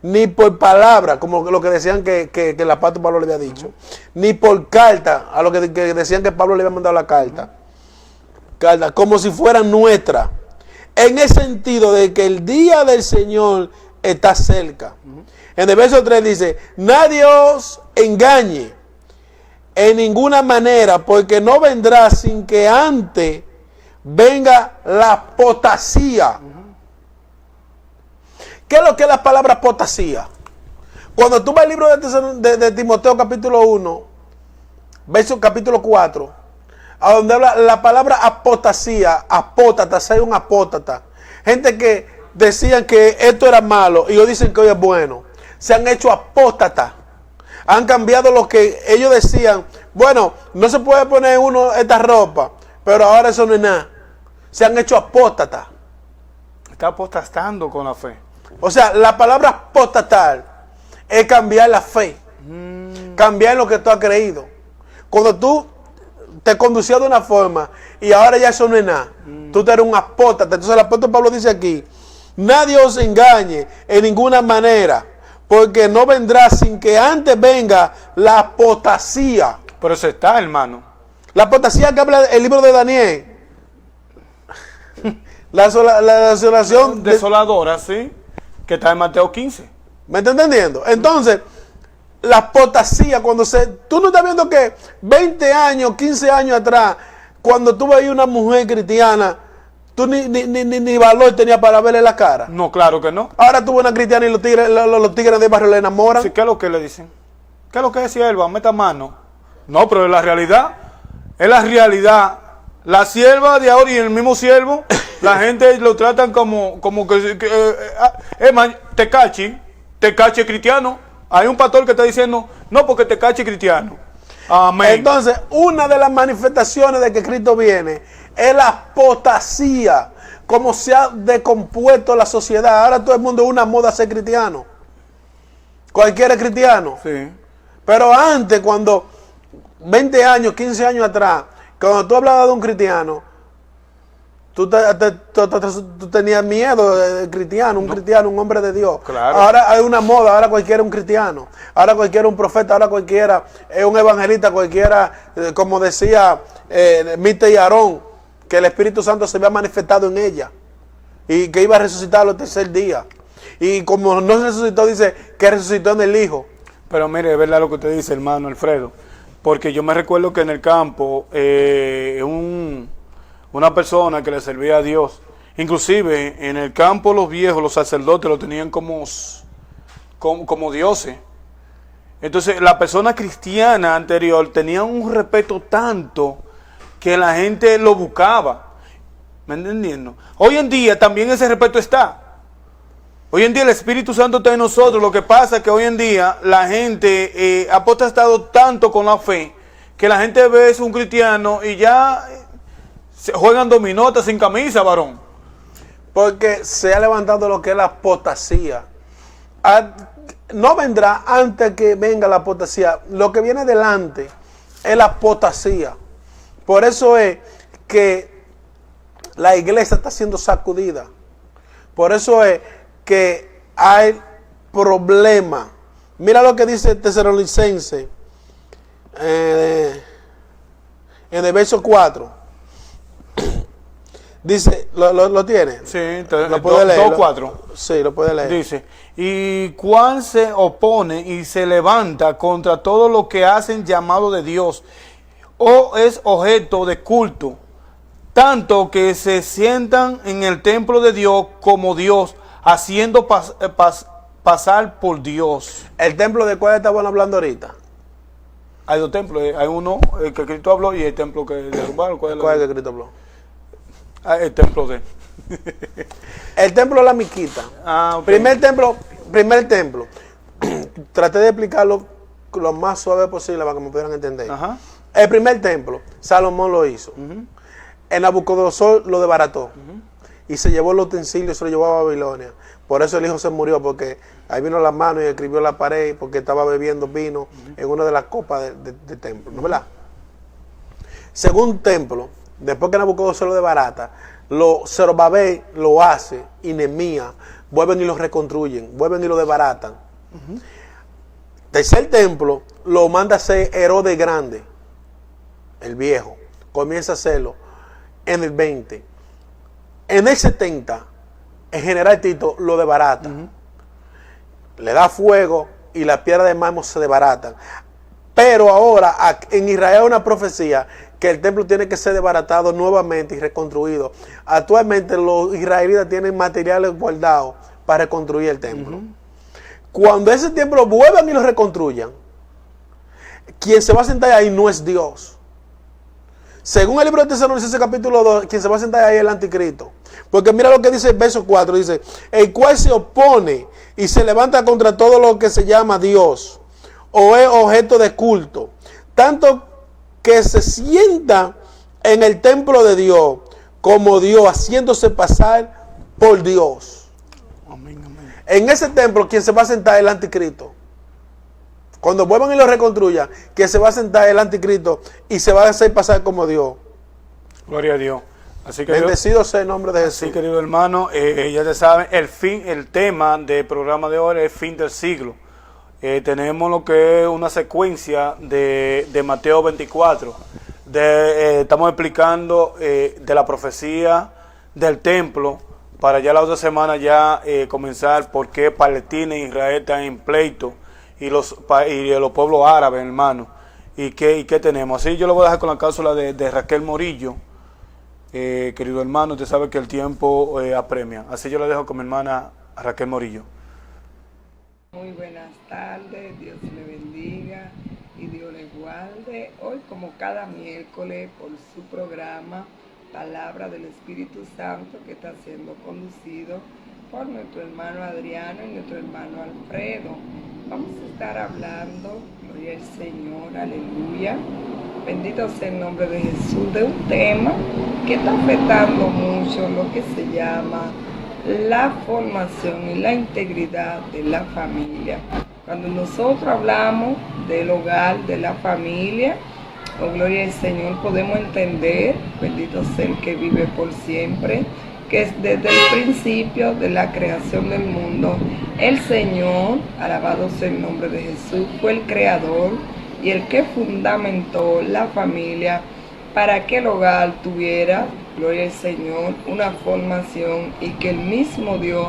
ni por palabra, como lo que decían que el apóstol Pablo le había dicho, ni por carta, a los que decían que Pablo le había mandado la carta, como si fueran nuestras, en el sentido de que el día del Señor está cerca. En el verso 3 dice, nadie os engañe en ninguna manera, porque no vendrá sin que antes venga la apostasía. ¿Qué es lo que es la palabra apostasía? Cuando tú vas al libro de Timoteo capítulo 1, verso capítulo 4, a donde habla la palabra apostasía, apóstatas, hay un apóstata. Gente que decían que esto era malo y ellos dicen que hoy es bueno. Se han hecho apóstatas. Han cambiado lo que ellos decían. Bueno, no se puede poner uno esta ropa, pero ahora eso no es nada. Se han hecho apóstatas. Está apostastando con la fe. O sea, la palabra apostatar es cambiar la fe. Cambiar lo que tú has creído. Cuando tú te conducías de una forma y ahora ya eso no es nada. Tú eres un apóstata. Entonces el apóstol Pablo dice aquí, nadie os engañe en ninguna manera, porque no vendrá sin que antes venga la apostasía. Pero eso está, hermano. La apostasía que habla el libro de Daniel. La desolación desoladora, sí, que está en Mateo 15. ¿Me está entendiendo? Entonces, la apostasía, tú no estás viendo que 20 años, 15 años atrás, cuando tú veías una mujer cristiana, tú ni valor tenías para verle la cara. No, claro que no. Ahora tú ves una cristiana y los tigres de barrio le enamoran. Sí, ¿qué es lo que le dicen? ¿Qué es lo que decía Elba? Meta mano. No, pero es la realidad. Es la realidad. La sierva de ahora y el mismo siervo, la gente lo tratan como que te cache cristiano. Hay un pastor que está diciendo, no, porque te cache cristiano. Amén. Entonces, una de las manifestaciones de que Cristo viene es la apostasía, como se ha decompuesto la sociedad. Ahora todo el mundo es una moda ser cristiano. Cualquiera es cristiano. Sí. Pero antes, cuando 20 años, 15 años atrás, cuando tú hablabas de un cristiano, tú tenías miedo de cristiano, un hombre de Dios. Claro. Ahora hay una moda, ahora cualquiera es un cristiano, ahora cualquiera es un profeta, ahora cualquiera es un evangelista, cualquiera, como decía Mite y Aarón, que el Espíritu Santo se había manifestado en ella y que iba a resucitar al tercer día. Y como no resucitó, dice que resucitó en el Hijo. Pero mire, es verdad lo que usted dice, hermano Alfredo. Porque yo me recuerdo que en el campo, una persona que le servía a Dios, inclusive en el campo los viejos, los sacerdotes lo tenían como dioses. Entonces la persona cristiana anterior tenía un respeto tanto que la gente lo buscaba. ¿Me entendiendo? Hoy en día también ese respeto está. Hoy en día el Espíritu Santo está en nosotros. Lo que pasa es que hoy en día la gente ha apostado tanto con la fe que la gente ve es un cristiano y ya se juegan dominotas sin camisa, varón. Porque se ha levantado lo que es la apostasía. No vendrá antes que venga la apostasía. Lo que viene delante es la apostasía. Por eso es que la iglesia está siendo sacudida. Por eso es que hay problema. Mira lo que dice Tesalonicense en el verso 4. Dice, ¿lo tiene? Sí, lo puede leer. 2:4. Sí, lo puede leer. Dice, y cuál se opone y se levanta contra todo lo que hacen llamado de Dios, o es objeto de culto, tanto que se sientan en el templo de Dios como Dios, haciendo pasar por Dios. ¿El templo de cuál estaban hablando ahorita? Hay dos templos, hay uno el que Cristo habló y el templo que derrumbaron. ¿Cuál es el que Cristo habló? El templo de el templo de la Miquita. Okay. Primer templo. Traté de explicarlo lo más suave posible para que me pudieran entender. Ajá. El primer templo, Salomón lo hizo. En Nabucodonosor lo desbarató. y se llevó el utensilio y se lo llevó a Babilonia. Por eso el hijo se murió, porque ahí vino la mano y escribió la pared, porque estaba bebiendo vino en una de las copas del templo, ¿no es verdad? Según templo, después que Nabucodonosor lo desbarata, Zorobabel lo hace, y Nehemías vuelven y lo reconstruyen, vuelven y lo desbaratan. Tercer templo lo manda a hacer Herodes Grande, el viejo, comienza a hacerlo en el 20. En el 70, el general Tito lo desbarata, le da fuego y las piedras de mármol se desbaratan. Pero ahora en Israel hay una profecía que el templo tiene que ser desbaratado nuevamente y reconstruido. Actualmente los israelitas tienen materiales guardados para reconstruir el templo. Cuando ese templo vuelvan y lo reconstruyan, quien se va a sentar ahí no es Dios. Según el libro de Tesalonicenses capítulo 2, quien se va a sentar ahí es el anticristo. Porque mira lo que dice el verso 4, dice, el cual se opone y se levanta contra todo lo que se llama Dios o es objeto de culto, tanto que se sienta en el templo de Dios como Dios, haciéndose pasar por Dios. Amén, amén. En ese templo quien se va a sentar es el anticristo. Cuando vuelvan y lo reconstruyan, que se va a sentar el anticristo y se va a hacer pasar como Dios. Gloria a Dios. Así que bendecido sea el nombre de Jesús. Sí, querido hermano, ya te saben, el tema del programa de hoy es el fin del siglo. Tenemos lo que es una secuencia de Mateo 24. Estamos explicando de la profecía del templo, para ya la otra semana ya comenzar por qué Palestina e Israel están en pleito, y los pueblos árabes, hermano. ¿Y qué tenemos? Así yo lo voy a dejar con la cápsula de Raquel Morillo. Querido hermano, usted sabe que el tiempo apremia. Así yo lo dejo con mi hermana Raquel Morillo. Muy buenas tardes, Dios le bendiga y Dios le guarde. Hoy, como cada miércoles, por su programa Palabra del Espíritu Santo, que está siendo conducido por nuestro hermano Adriano y nuestro hermano Alfredo, vamos a estar hablando, gloria al Señor, aleluya, bendito sea el nombre de Jesús, de un tema que está afectando mucho lo que se llama la formación y la integridad de la familia. Cuando nosotros hablamos del hogar, de la familia, oh gloria al Señor, podemos entender, bendito sea el que vive por siempre, que es desde el principio de la creación del mundo, el Señor, alabado sea el nombre de Jesús, fue el creador y el que fundamentó la familia para que el hogar tuviera, gloria al Señor, una formación y que el mismo Dios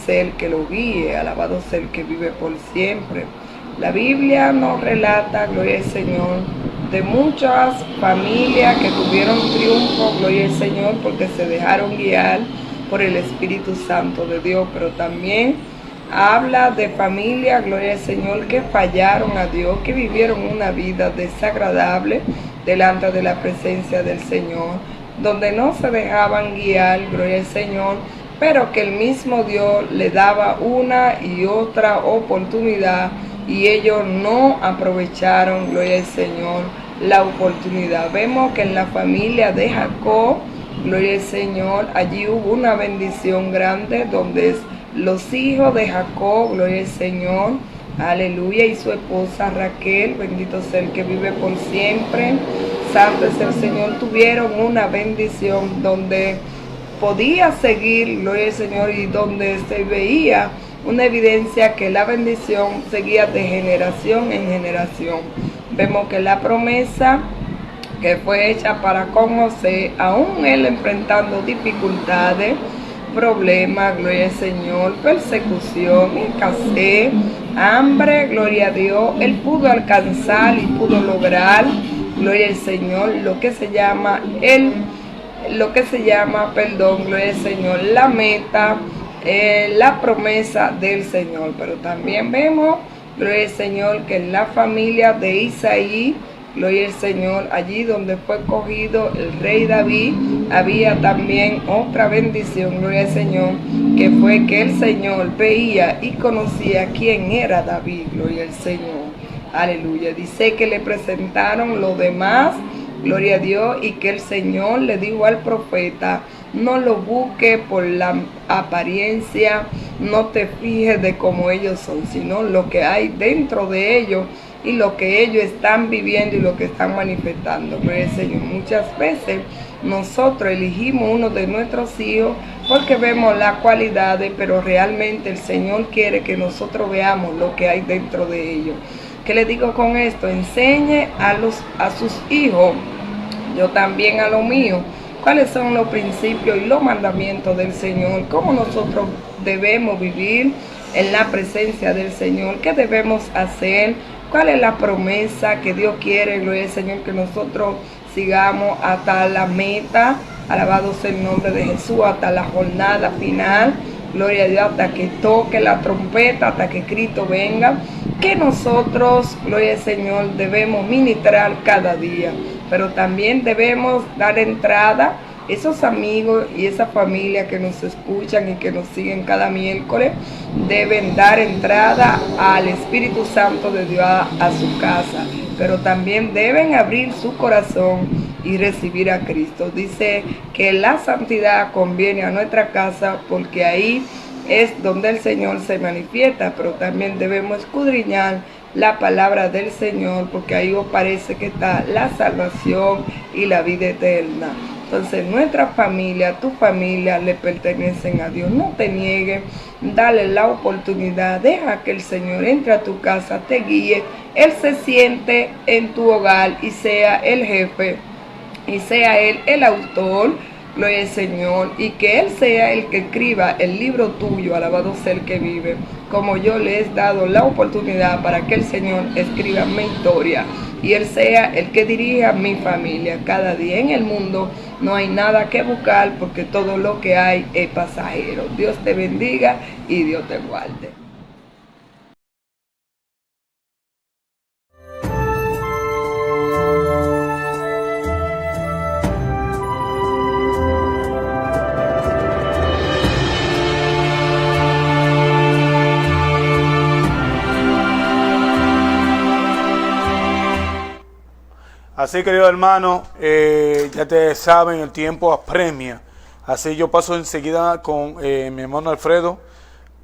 sea el que lo guíe, alabado sea el que vive por siempre. La Biblia nos relata, gloria al Señor, de muchas familias que tuvieron triunfo, gloria al Señor, porque se dejaron guiar por el Espíritu Santo de Dios, pero también habla de familias, gloria al Señor, que fallaron a Dios, que vivieron una vida desagradable delante de la presencia del Señor, donde no se dejaban guiar, gloria al Señor, pero que el mismo Dios le daba una y otra oportunidad y ellos no aprovecharon, gloria al Señor, la oportunidad. Vemos que en la familia de Jacob, gloria al Señor, allí hubo una bendición grande donde los hijos de Jacob, gloria al Señor, aleluya, y su esposa Raquel, bendito sea el que vive por siempre, santo es el Señor, tuvieron una bendición donde podía seguir, gloria al Señor, y donde se veía una evidencia que la bendición seguía de generación en generación. Vemos que la promesa que fue hecha para con José, aún él enfrentando dificultades, problemas, gloria al Señor, persecución, escasez, hambre, gloria a Dios, él pudo alcanzar y pudo lograr, gloria al Señor, lo que se llama, gloria al Señor, la meta, la promesa del Señor. Pero también vemos, gloria al Señor, que en la familia de Isaí, gloria al Señor, allí donde fue cogido el rey David, había también otra bendición, gloria al Señor, que fue que el Señor veía y conocía quién era David, gloria al Señor, aleluya. Dice que le presentaron los demás, gloria a Dios, y que el Señor le dijo al profeta, No lo busques por la apariencia, no te fijes de cómo ellos son, sino lo que hay dentro de ellos y lo que ellos están viviendo y lo que están manifestando. Pero Señor, muchas veces nosotros elegimos uno de nuestros hijos porque vemos las cualidades, pero realmente el Señor quiere que nosotros veamos lo que hay dentro de ellos. ¿Qué le digo con esto? Enseñe a sus hijos, yo también a lo mío, cuáles son los principios y los mandamientos del Señor, cómo nosotros debemos vivir en la presencia del Señor, qué debemos hacer, cuál es la promesa que Dios quiere, gloria al Señor, que nosotros sigamos hasta la meta, alabado sea el nombre de Jesús, hasta la jornada final, gloria a Dios, hasta que toque la trompeta, hasta que Cristo venga, que nosotros, gloria al Señor, debemos ministrar cada día, pero también debemos dar entrada a esos amigos y esa familia que nos escuchan y que nos siguen cada miércoles, deben dar entrada al Espíritu Santo de Dios a su casa, pero también deben abrir su corazón y recibir a Cristo. Dice que la santidad conviene a nuestra casa porque ahí es donde el Señor se manifiesta, pero también debemos escudriñar la palabra del Señor porque ahí os parece que está la salvación y la vida eterna. Entonces nuestra familia, tu familia le pertenecen a Dios. No te niegues, dale la oportunidad, deja que el Señor entre a tu casa, te guíe, Él se siente en tu hogar y sea el jefe y sea Él el autor, gloria al Señor, y que Él sea el que escriba el libro tuyo, alabado sea el que vive, como yo le he dado la oportunidad para que el Señor escriba mi historia y Él sea el que dirija mi familia. Cada día en el mundo no hay nada que buscar porque todo lo que hay es pasajero. Dios te bendiga y Dios te guarde. Así, querido hermano, ya te saben, el tiempo apremia. Así yo paso enseguida con mi hermano Alfredo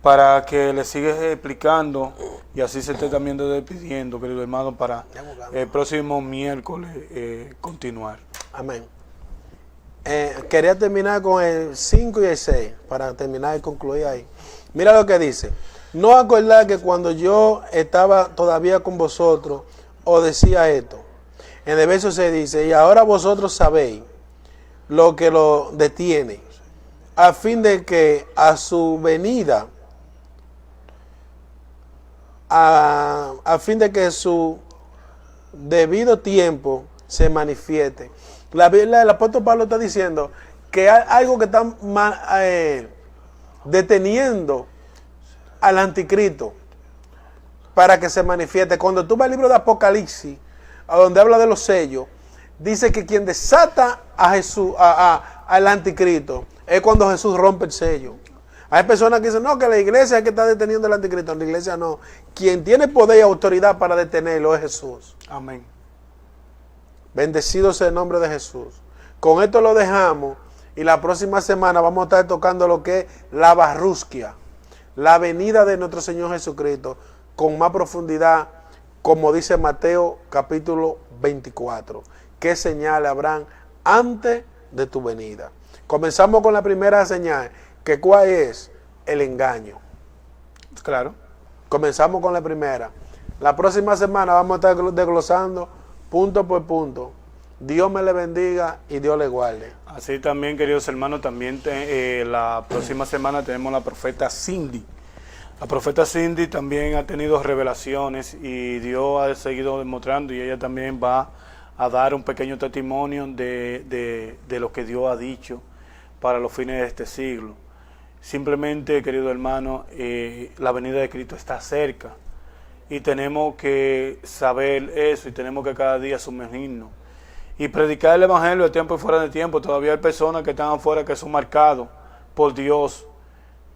para que le sigas explicando y así se esté también despidiendo, querido hermano, para el próximo miércoles continuar. Amén. Quería terminar con el 5 y el 6 para terminar y concluir ahí. Mira lo que dice. No acordar que cuando yo estaba todavía con vosotros os decía esto. En el verso 6 dice, y ahora vosotros sabéis lo que lo detiene, a fin de que a su venida, a fin de que su debido tiempo se manifieste. El apóstol Pablo está diciendo que hay algo que está deteniendo al anticristo para que se manifieste. Cuando tú vas al libro de Apocalipsis, a donde habla de los sellos, dice que quien desata a Jesús, al anticristo, es cuando Jesús rompe el sello. Hay personas que dicen, no, que la iglesia es que está deteniendo al anticristo. La iglesia no. Quien tiene poder y autoridad para detenerlo es Jesús. Amén. Bendecido sea el nombre de Jesús. Con esto lo dejamos y la próxima semana vamos a estar tocando lo que es la barrusquia, la venida de nuestro Señor Jesucristo, con más profundidad, como dice Mateo capítulo 24. ¿Qué señales habrán antes de tu venida? Comenzamos con la primera señal, que ¿cuál es? El engaño. Claro. Comenzamos con la primera. La próxima semana vamos a estar desglosando punto por punto. Dios me le bendiga y Dios le guarde. Así también, queridos hermanos, también la próxima semana tenemos la profeta Cindy. La profeta Cindy también ha tenido revelaciones y Dios ha seguido demostrando y ella también va a dar un pequeño testimonio de lo que Dios ha dicho para los fines de este siglo. Simplemente, querido hermano, la venida de Cristo está cerca y tenemos que saber eso y tenemos que cada día sumergirnos y predicar el evangelio de tiempo y fuera de tiempo. Todavía hay personas que están afuera que son marcados por Dios.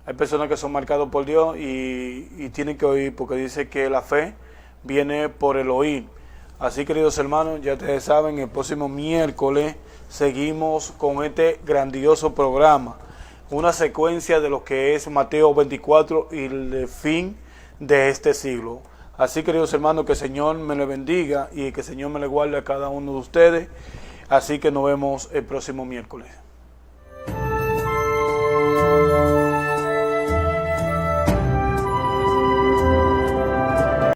Hay personas que son marcadas por Dios y tienen que oír, porque dice que la fe viene por el oír. Así, queridos hermanos, ya ustedes saben, el próximo miércoles seguimos con este grandioso programa, una secuencia de lo que es Mateo 24 y el fin de este siglo. Así, queridos hermanos, que el Señor me le bendiga y que el Señor me le guarde a cada uno de ustedes. Así que nos vemos el próximo miércoles.